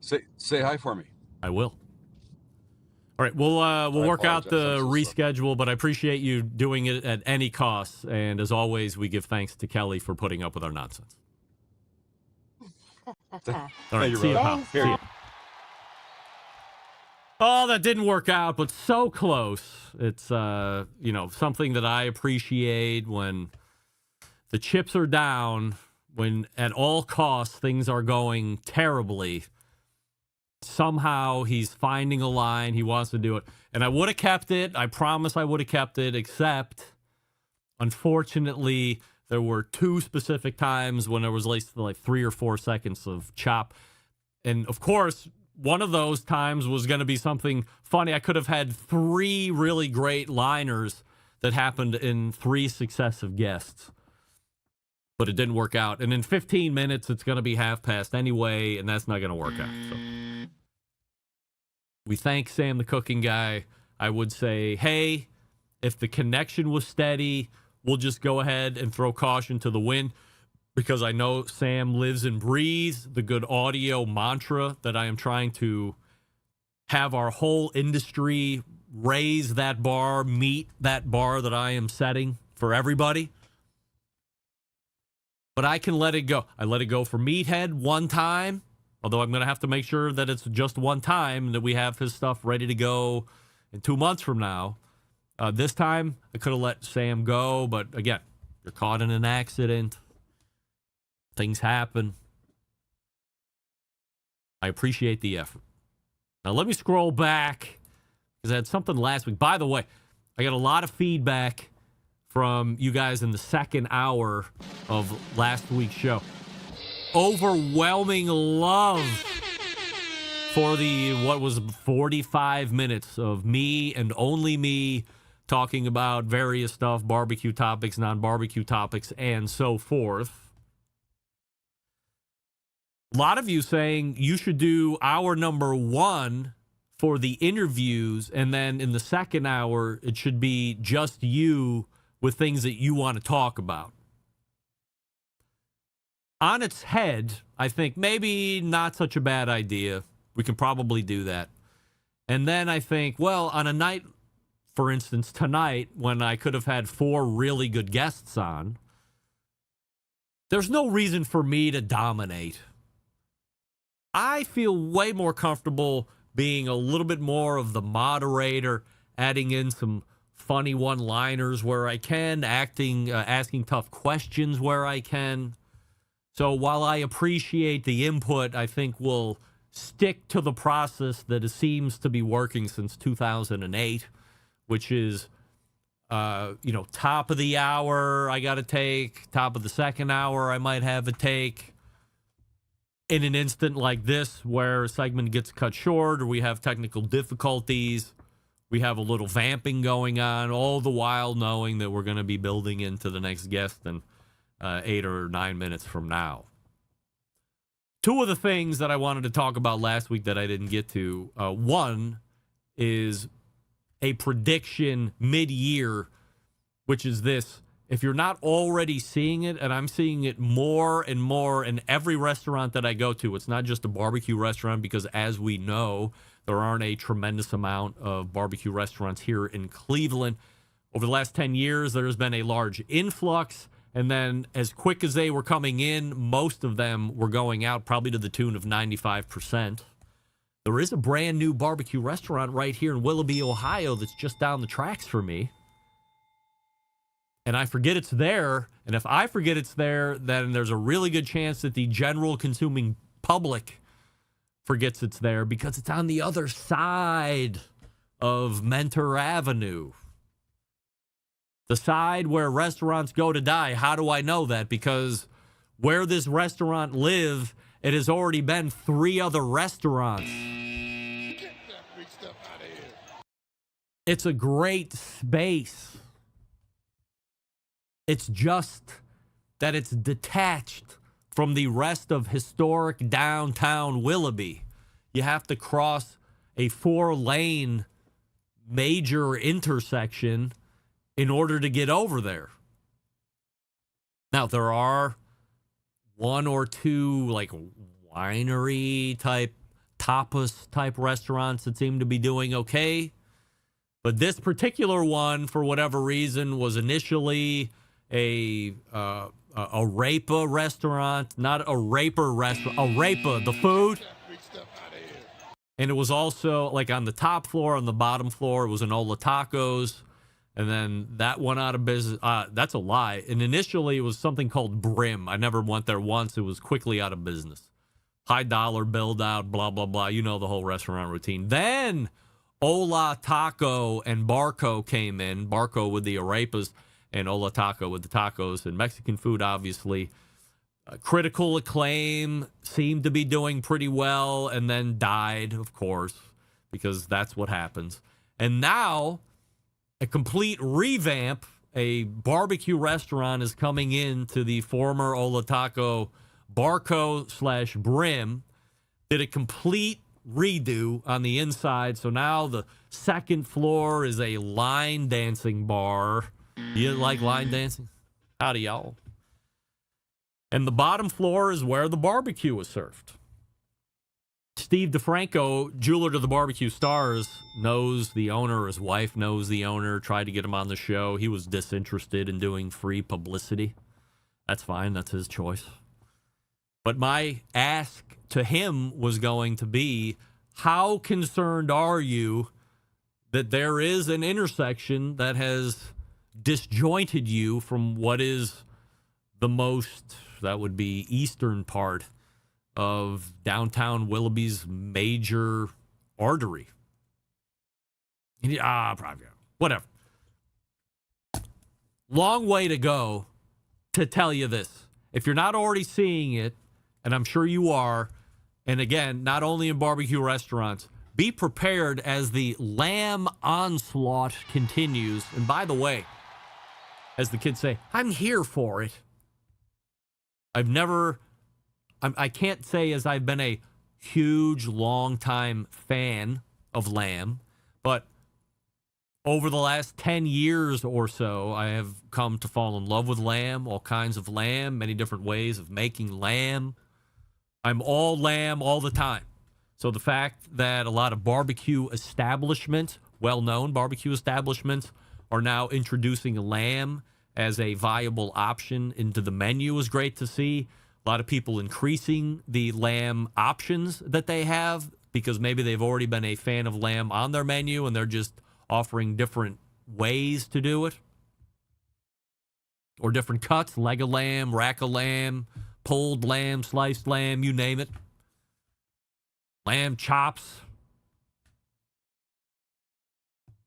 Say hi for me. I will. All right, we'll work out the reschedule, but I appreciate you doing it at any cost. And as always, we give thanks to Kelly for putting up with our nonsense. All right, see you, pal. See ya. Oh, that didn't work out, but so close. It's something that I appreciate when the chips are down, when at all costs things are going terribly. Somehow he's finding a line. He wants to do it. And I would have kept it. I promise I would have kept it, except unfortunately there were two specific times when there was like 3 or 4 seconds of chop. And of course, one of those times was going to be something funny. I could have had 3 really great liners that happened in 3 successive guests. But it didn't work out. And in 15 minutes, it's going to be half past anyway, and that's not going to work out. So we thank Sam, the cooking guy. I would say, hey, if the connection was steady, we'll just go ahead and throw caution to the wind, because I know Sam lives and breathes the good audio mantra that I am trying to have our whole industry raise that bar, meet that bar that I am setting for everybody. But I can let it go. I let it go for Meathead one time, although I'm going to have to make sure that it's just one time, that we have his stuff ready to go in 2 months from now. This time, I could have let Sam go, but again, you're caught in an accident. Things happen. I appreciate the effort. Now, let me scroll back because I had something last week. By the way, I got a lot of feedback from you guys in the second hour of last week's show. Overwhelming love for what was 45 minutes of me and only me talking about various stuff, barbecue topics, non-barbecue topics, and so forth. A lot of you saying you should do hour number 1 for the interviews, and then in the second hour, it should be just you with things that you want to talk about. On its head, I think maybe not such a bad idea. We can probably do that. And then I think, well, on a night, for instance, tonight, when I could have had 4 really good guests on, there's no reason for me to dominate. I feel way more comfortable being a little bit more of the moderator, adding in some funny one-liners where I can, asking tough questions where I can. So while I appreciate the input, I think we'll stick to the process that seems to be working since 2008, which is, top of the hour I got to take, top of the second hour I might have a take. In an instant like this where a segment gets cut short or we have technical difficulties, we have a little vamping going on, all the while knowing that we're going to be building into the next guest in 8 or 9 minutes from now. 2 of the things that I wanted to talk about last week that I didn't get to, one is a prediction mid-year, which is this. If you're not already seeing it, and I'm seeing it more and more in every restaurant that I go to, it's not just a barbecue restaurant because, as we know, there aren't a tremendous amount of barbecue restaurants here in Cleveland. Over the last 10 years, there's been a large influx, and then as quick as they were coming in, most of them were going out, probably to the tune of 95%. There is a brand new barbecue restaurant right here in Willoughby, Ohio that's just down the tracks for me. And I forget it's there, and if I forget it's there, then there's a really good chance that the general consuming public forgets it's there because it's on the other side of Mentor Avenue. The side where restaurants go to die. How do I know that? Because where this restaurant lives, it has already been 3 other restaurants. Get that big stuff out of here. It's a great space. It's just that it's detached from the rest of historic downtown Willoughby. You have to cross a 4-lane major intersection in order to get over there. Now, there are 1 or 2 like winery type, tapas type restaurants that seem to be doing okay. But this particular one, for whatever reason, was initially a Rapa restaurant, not a Raper restaurant, a Rapa, the food. And it was also like on the top floor, on the bottom floor, it was an Ola Tacos. And then that went out of business. That's a lie. And initially it was something called Brim. I never went there once. It was quickly out of business. High dollar build out, blah, blah, blah. You know the whole restaurant routine. Then Ola Taco and Barco came in. Barco with the arepas and Ola Taco with the tacos and Mexican food, obviously. Critical acclaim, seemed to be doing pretty well, and then died, of course, because that's what happens. And now, a complete revamp, a barbecue restaurant is coming into the former Ola Taco Barco / Brim. Did a complete redo on the inside. So now the second floor is a line dancing bar. You like line dancing? Howdy, y'all. And the bottom floor is where the barbecue is served. Steve DeFranco, jeweler to the Barbecue Stars, knows the owner. His wife knows the owner. Tried to get him on the show. He was disinterested in doing free publicity. That's fine. That's his choice. But my ask to him was going to be, how concerned are you that there is an intersection that has disjointed you from what is the most, that would be eastern part of downtown Willoughby's major artery. Probably, whatever. Long way to go to tell you this. If you're not already seeing it, and I'm sure you are, and again, not only in barbecue restaurants, be prepared as the lamb onslaught continues. And by the way, as the kids say, I'm here for it. I can't say as I've been a huge, long-time fan of lamb, but over the last 10 years or so, I have come to fall in love with lamb, all kinds of lamb, many different ways of making lamb. I'm all lamb all the time. So the fact that a lot of barbecue establishments, well-known barbecue establishments, are now introducing lamb as a viable option into the menu is great to see. A lot of people increasing the lamb options that they have because maybe they've already been a fan of lamb on their menu and they're just offering different ways to do it. Or different cuts, leg of lamb, rack of lamb, pulled lamb, sliced lamb, you name it. Lamb chops.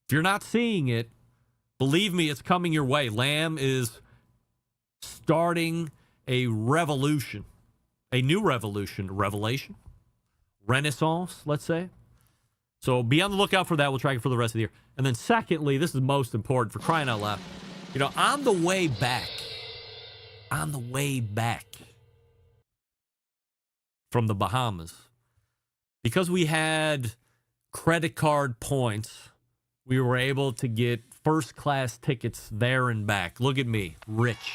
If you're not seeing it, believe me, it's coming your way. Lamb is starting a revolution, a new revolution, revelation, renaissance, let's say. So be on the lookout for that. We'll track it for the rest of the year. And then secondly, this is most important for crying out loud. You know, on the way back from the Bahamas, because we had credit card points, we were able to get first-class tickets there and back. Look at me, rich.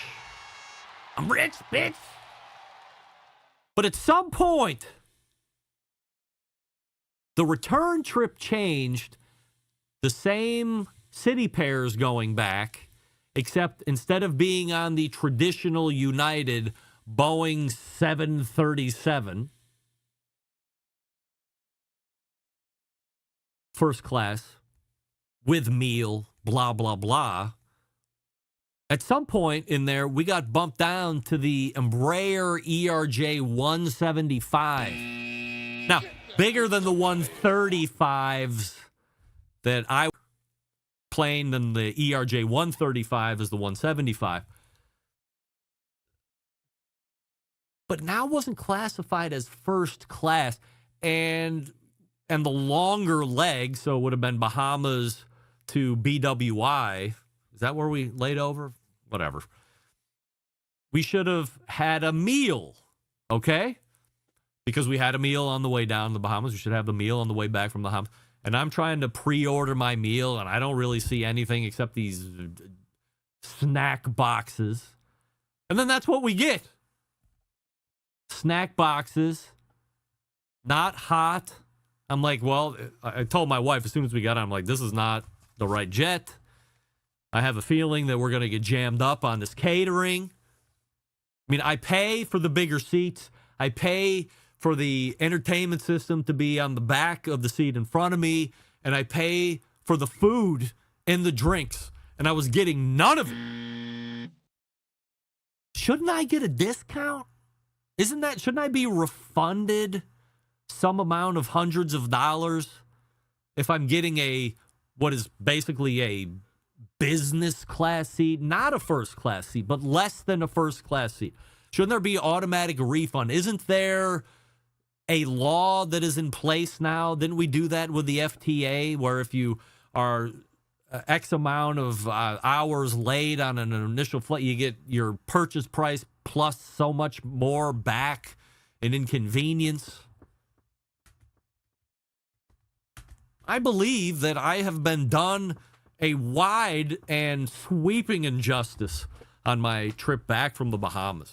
I'm rich, bitch. But at some point, the return trip changed. The same city pairs going back, except instead of being on the traditional United Boeing 737, first class, with meal, blah, blah, blah. At some point in there, we got bumped down to the Embraer ERJ 175. Now, bigger than the 135s that I plane than the ERJ 135 is the 175. But now wasn't classified as first class, and the longer leg, so it would have been Bahamas to BWI. Is that where we laid over? Whatever. We should have had a meal, okay? Because we had a meal on the way down to the Bahamas. We should have the meal on the way back from the Bahamas. And I'm trying to pre-order my meal, and I don't really see anything except these snack boxes. And then that's what we get. Snack boxes, not hot. I'm like, well, I told my wife as soon as we got on, I'm like, this is not the right jet. I have a feeling that we're going to get jammed up on this catering. I mean, I pay for the bigger seats. I pay for the entertainment system to be on the back of the seat in front of me, and I pay for the food and the drinks, and I was getting none of it. Shouldn't I get a discount? Shouldn't I be refunded some amount of hundreds of dollars if I'm getting what is basically a business class seat, not a first class seat, but less than a first class seat? Shouldn't there be automatic refund? Isn't there a law that is in place now? Didn't we do that with the FTA, where if you are X amount of hours late on an initial flight, you get your purchase price plus so much more back, an inconvenience? I believe that I have been done a wide and sweeping injustice on my trip back from the Bahamas.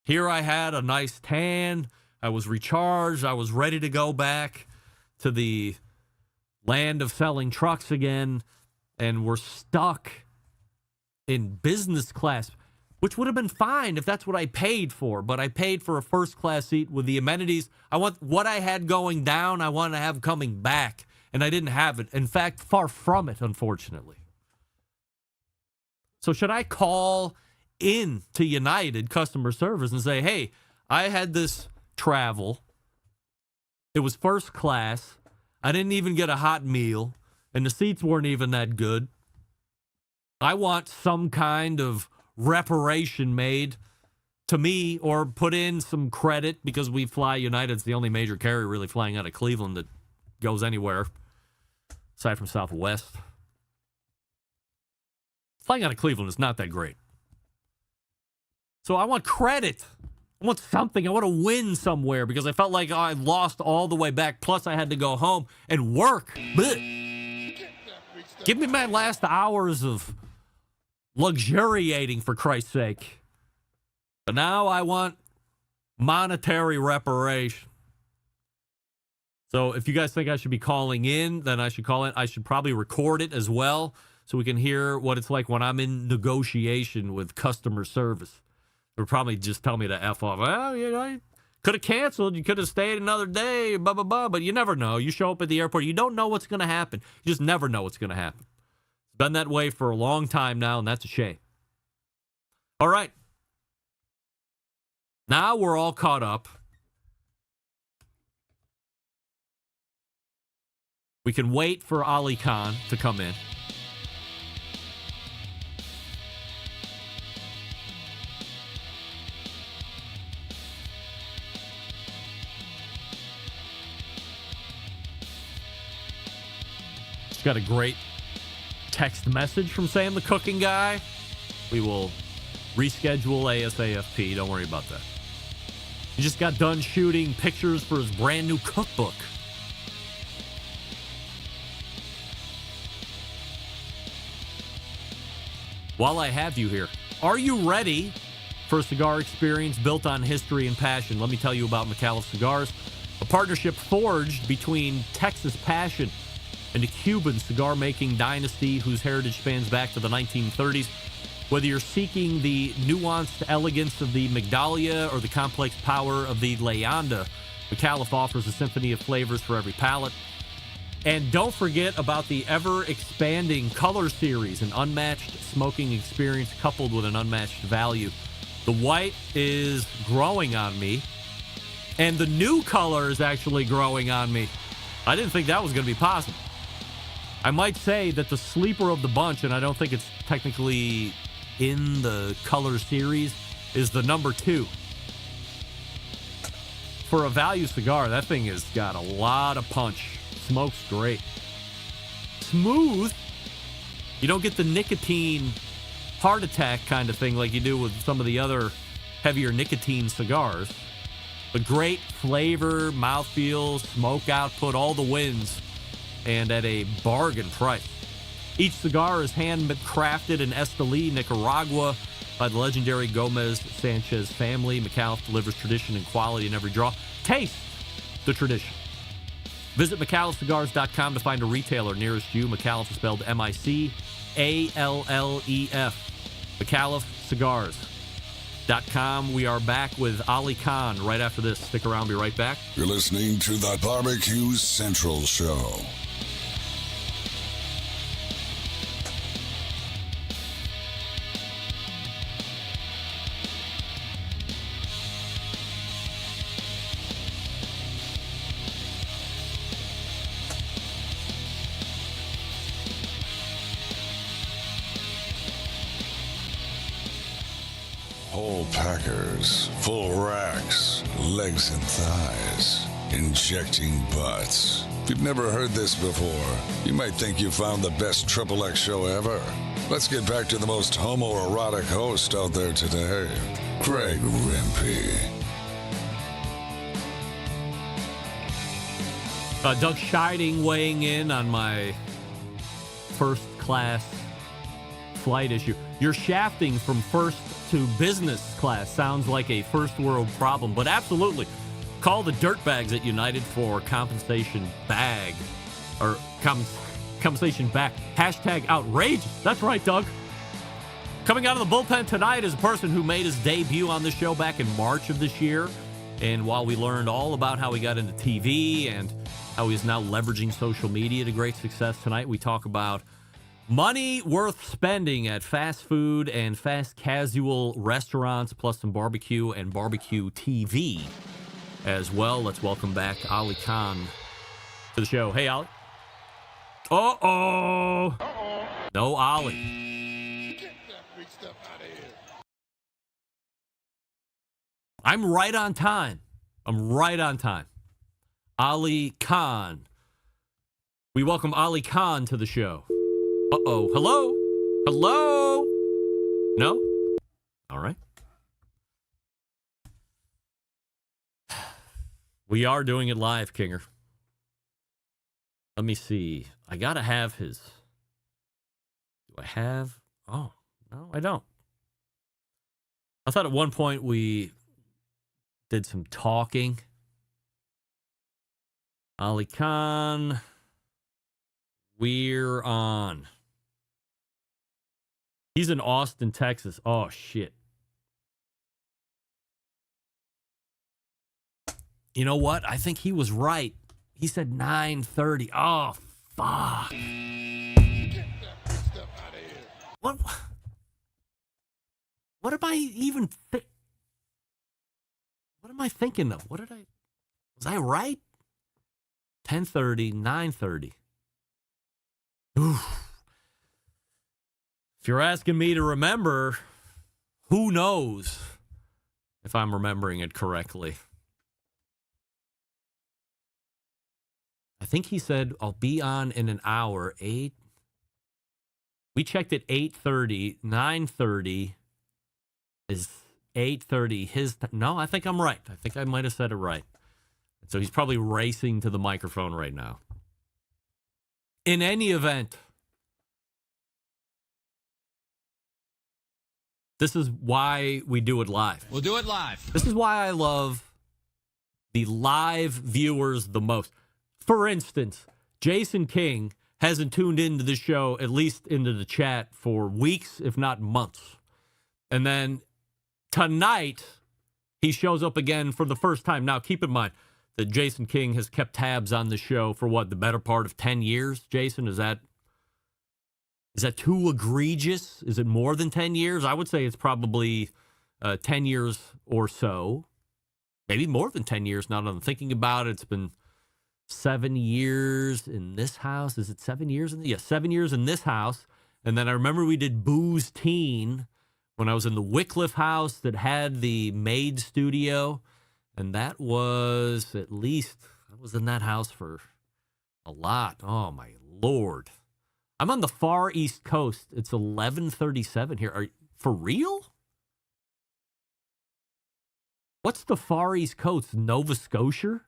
Here I had a nice tan. I was recharged. I was ready to go back to the land of selling trucks again, and we're stuck in business class, which would have been fine if that's what I paid for, but I paid for a first class seat with the amenities. I want what I had going down, I want to have coming back, and I didn't have it. In fact, far from it, unfortunately. So should I call in to United customer service and say, hey, I had this travel. It was first class. I didn't even get a hot meal, and the seats weren't even that good. I want some kind of reparation made to me, or put in some credit, because we fly United. It's the only major carrier really flying out of Cleveland that goes anywhere aside from Southwest. Flying out of Cleveland is not that great. So I want credit. I want something. I want to win somewhere, because I felt like I lost all the way back. Plus, I had to go home and work. Blech. Give me my last hours of luxuriating, for Christ's sake. But now I want monetary reparation. So if you guys think I should be calling in, then I should call in. I should probably record it as well, so we can hear what it's like when I'm in negotiation with customer service. They'll probably just tell me to F off. Well, you know, you could have canceled. You could have stayed another day, blah, blah, blah. But you never know. You show up at the airport. You don't know what's going to happen. You just never know what's going to happen. It's been that way for a long time now, and that's a shame. All right. Now we're all caught up. We can wait for Ali Khan to come in. Just got a great text message from Sam the Cooking Guy. We will reschedule ASAFP. Don't worry about that. He just got done shooting pictures for his brand new cookbook. While I have you here, are you ready for a cigar experience built on history and passion? Let me tell you about McAuliffe Cigars, a partnership forged between Texas passion and a Cuban cigar-making dynasty whose heritage spans back to the 1930s. Whether you're seeking the nuanced elegance of the Migdalia or the complex power of the Leyenda, McAuliffe offers a symphony of flavors for every palate. And don't forget about the ever-expanding Color Series, an unmatched smoking experience coupled with an unmatched value. The white is growing on me, and the new color is actually growing on me. I didn't think that was going to be possible. I might say that the sleeper of the bunch, and I don't think it's technically in the Color Series, is the number 2. For a value cigar, that thing has got a lot of punch. Smokes great. Smooth. You don't get the nicotine heart attack kind of thing like you do with some of the other heavier nicotine cigars. But great flavor, mouthfeel, smoke output, all the wins, and at a bargain price. Each cigar is handcrafted in Esteli, Nicaragua, by the legendary Gomez Sanchez family. McAuliffe delivers tradition and quality in every draw. Taste the tradition. Visit McAuliffeCigars.com to find a retailer nearest you. McAuliffe is spelled MICALLEF. McAuliffeCigars.com. We are back with Ali Khan right after this. Stick around. Be right back. You're listening to the Barbecue Central Show. Whole packers, full racks, legs and thighs, injecting butts. If you've never heard this before, you might think you found the best XXX show ever. Let's get back to the most homoerotic host out there today, Greg Rempe. Doug Scheiding weighing in on my first class flight issue. Your shafting from first to business class sounds like a first world problem, but absolutely. Call the dirtbags at United for compensation bag, or compensation back. Hashtag outrageous. That's right, Doug. Coming out of the bullpen tonight is a person who made his debut on this show back in March of this year. And while we learned all about how he got into TV and how he's now leveraging social media to great success. Tonight we talk about money worth spending at fast food and fast casual restaurants, plus some barbecue and barbecue TV as well. Let's welcome back Ali Khan to the show. Hey, Ali. Uh-oh. No Ali. Get that freak stuff out of here. I'm right on time. Ali Khan. We welcome Ali Khan to the show. Uh-oh. Hello? No? All right. We are doing it live, Kinger. Let me see. I gotta have his. Do I have? Oh, no, I don't. I thought at one point we did some talking. Ali Khan, we're on. He's in Austin, Texas. Oh, shit. You know what? I think he was right. He said 9:30. Oh, fuck. Get that freak stuff out of here. What am I even What am I thinking of? Was I right? 10:30, 9:30. Oof. If you're asking me to remember, who knows if I'm remembering it correctly. I think he said, I'll be on in an hour. 8. We checked at 8:30. 9:30 is 8:30. No, I think I'm right. I think I might have said it right. So he's probably racing to the microphone right now. In any event, this is why we do it live. We'll do it live. This is why I love the live viewers the most. For instance, Jason King hasn't tuned into the show, at least into the chat, for weeks, if not months. And then tonight, he shows up again for the first time. Now, keep in mind that Jason King has kept tabs on the show for the better part of 10 years? Jason, is that too egregious? Is it more than 10 years? I would say it's probably 10 years or so. Maybe more than 10 years now that I'm thinking about it. It's been 7 years in this house. Is it 7 years? 7 years in this house. And then I remember we did Booze Teen when I was in the Wycliffe house that had the maid studio. And that was I was in that house for a lot. Oh, my Lord. I'm on the far East Coast. It's 11:37 here. For real? What's the far East Coast? Nova Scotia?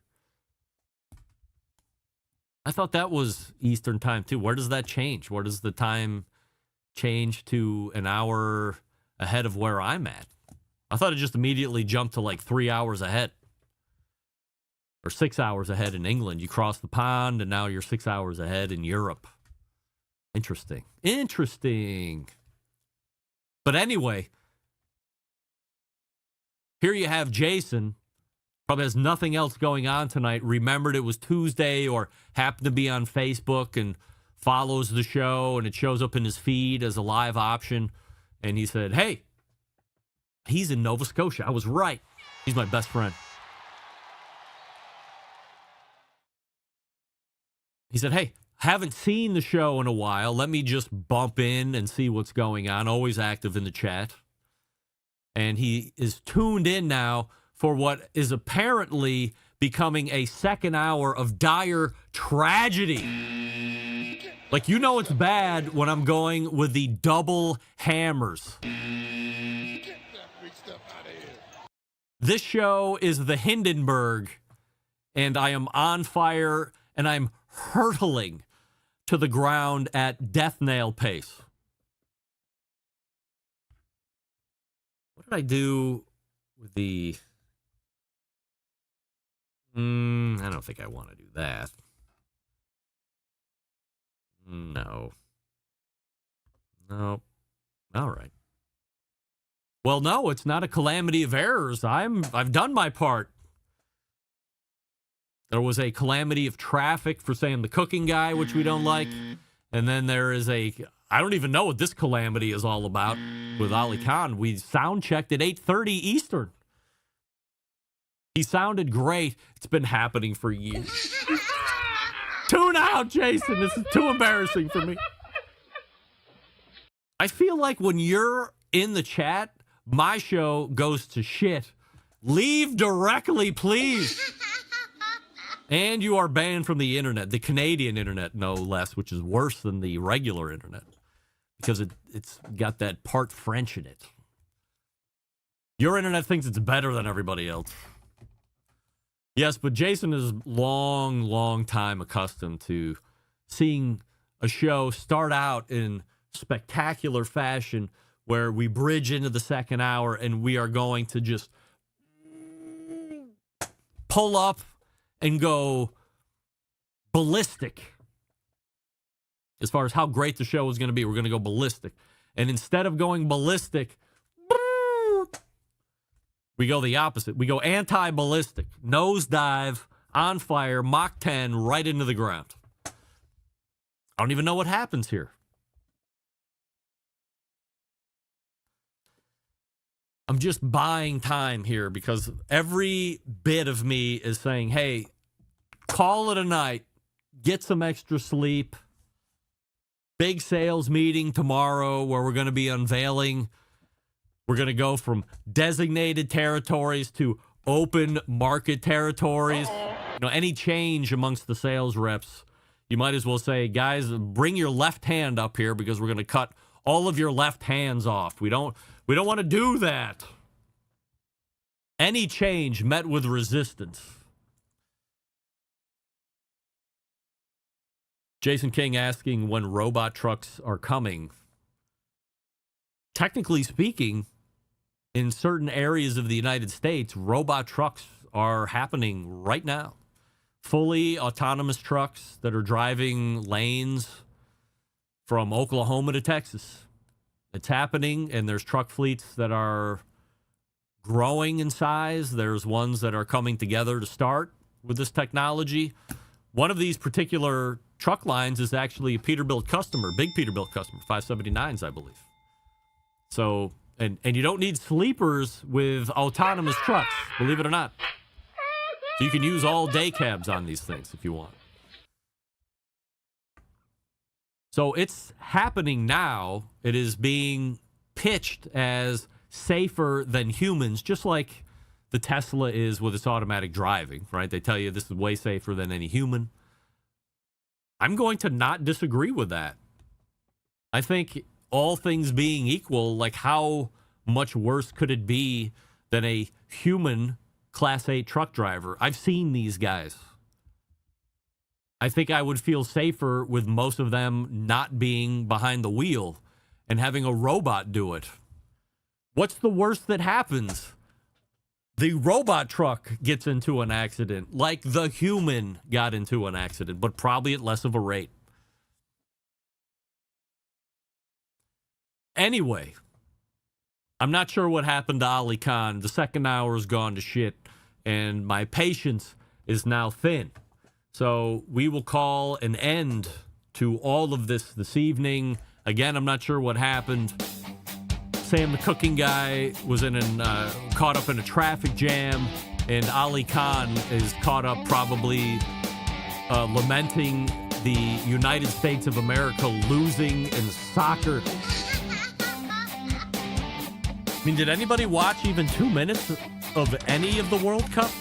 I thought that was Eastern time, too. Where does that change? Where does the time change to an hour ahead of where I'm at? I thought it just immediately jumped to 3 hours ahead. Or 6 hours ahead in England. You cross the pond, and now you're 6 hours ahead in Europe. Interesting. But anyway, here you have Jason. Probably has nothing else going on tonight. Remembered it was Tuesday or happened to be on Facebook and follows the show, and it shows up in his feed as a live option. And he said, hey, he's in Nova Scotia. I was right. He's my best friend. He said, hey, haven't seen the show in a while. Let me just bump in and see what's going on. Always active in the chat. And he is tuned in now for what is apparently becoming a second hour of dire tragedy. It's bad when I'm going with the double hammers. Get that freak stuff out of here. This show is the Hindenburg, and I am on fire, and I'm hurtling to the ground at death nail pace. What did I do with the... I don't think I want to do that. No. All right. Well, no, it's not a calamity of errors. I've done my part. There was a calamity of traffic for Sam the Cooking Guy, which we don't like. And then there is I don't even know what this calamity is all about with Ali Khan. We sound checked at 8:30 Eastern. He sounded great. It's been happening for years. Tune out, Jason. This is too embarrassing for me. I feel like when you're in the chat, my show goes to shit. Leave directly, please. And you are banned from the internet, the Canadian internet, no less, which is worse than the regular internet because it's got that part French in it. Your internet thinks it's better than everybody else. Yes, but Jason is long time accustomed to seeing a show start out in spectacular fashion where we bridge into the second hour and we are going to just pull up and go ballistic. As far as how great the show is going to be, we're going to go ballistic. And instead of going ballistic, we go the opposite. We go anti-ballistic. Nosedive, on fire, Mach 10, right into the ground. I don't even know what happens here. I'm just buying time here because every bit of me is saying, hey, call it a night. Get some extra sleep. Big sales meeting tomorrow where we're going to be unveiling. We're going to go from designated territories to open market territories. You know, any change amongst the sales reps, you might as well say, guys, bring your left hand up here because we're going to cut all of your left hands off. We don't want to do that. Any change met with resistance. Jason King asking when robot trucks are coming. Technically speaking, in certain areas of the United States, robot trucks are happening right now. Fully autonomous trucks that are driving lanes from Oklahoma to Texas. It's happening, and there's truck fleets that are growing in size. There's ones that are coming together to start with this technology. One of these particular truck lines is actually a Peterbilt customer, big Peterbilt customer, 579s, I believe. So, and you don't need sleepers with autonomous trucks, believe it or not. So you can use all day cabs on these things if you want. So it's happening now. It is being pitched as safer than humans, just like the Tesla is with its automatic driving, right? They tell you this is way safer than any human. I'm going to not disagree with that. I think all things being equal, like how much worse could it be than a human Class 8 truck driver? I've seen these guys. I think I would feel safer with most of them not being behind the wheel and having a robot do it. What's the worst that happens? The robot truck gets into an accident like the human got into an accident, but probably at less of a rate. Anyway, I'm not sure what happened to Ali Khan. The second hour has gone to shit, and my patience is now thin. So we will call an end to all of this evening. Again, I'm not sure what happened. Sam the Cooking Guy was caught up in a traffic jam, and Ali Khan is caught up probably lamenting the United States of America losing in soccer. I mean, did anybody watch even 2 minutes of any of the World Cup?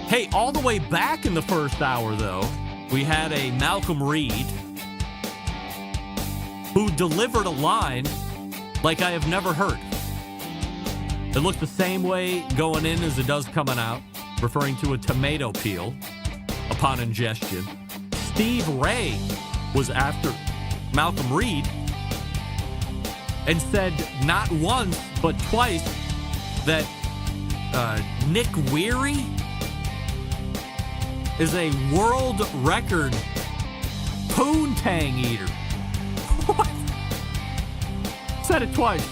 Hey, all the way back in the first hour, though, we had a Malcolm Reed who delivered a line like I have never heard. It looked the same way going in as it does coming out, referring to a tomato peel upon ingestion. Steve Ray was after Malcolm Reed and said not once but twice that Nick Weary is a world record poontang eater. What? Said it twice.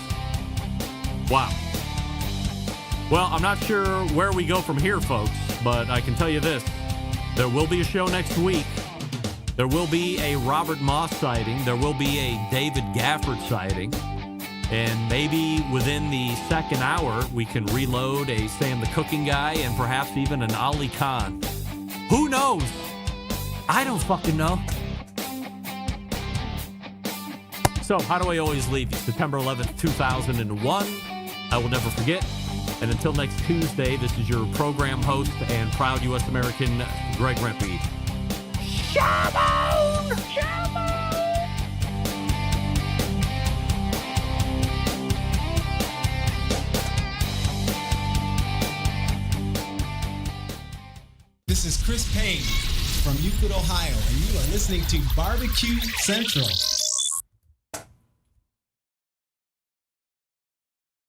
Wow. Well, I'm not sure where we go from here, folks, but I can tell you this. There will be a show next week. There will be a Robert Moss sighting. There will be a David Gafford sighting. And maybe within the second hour, we can reload a Sam the Cooking Guy and perhaps even an Ali Khan. Who knows? I don't fucking know. So, how do I always leave you? September 11th, 2001. I will never forget. And until next Tuesday, this is your program host and proud U.S. American, Greg Rempe. Shabon! Shabon! This is Chris Payne from Euclid, Ohio, and you are listening to Barbecue Central.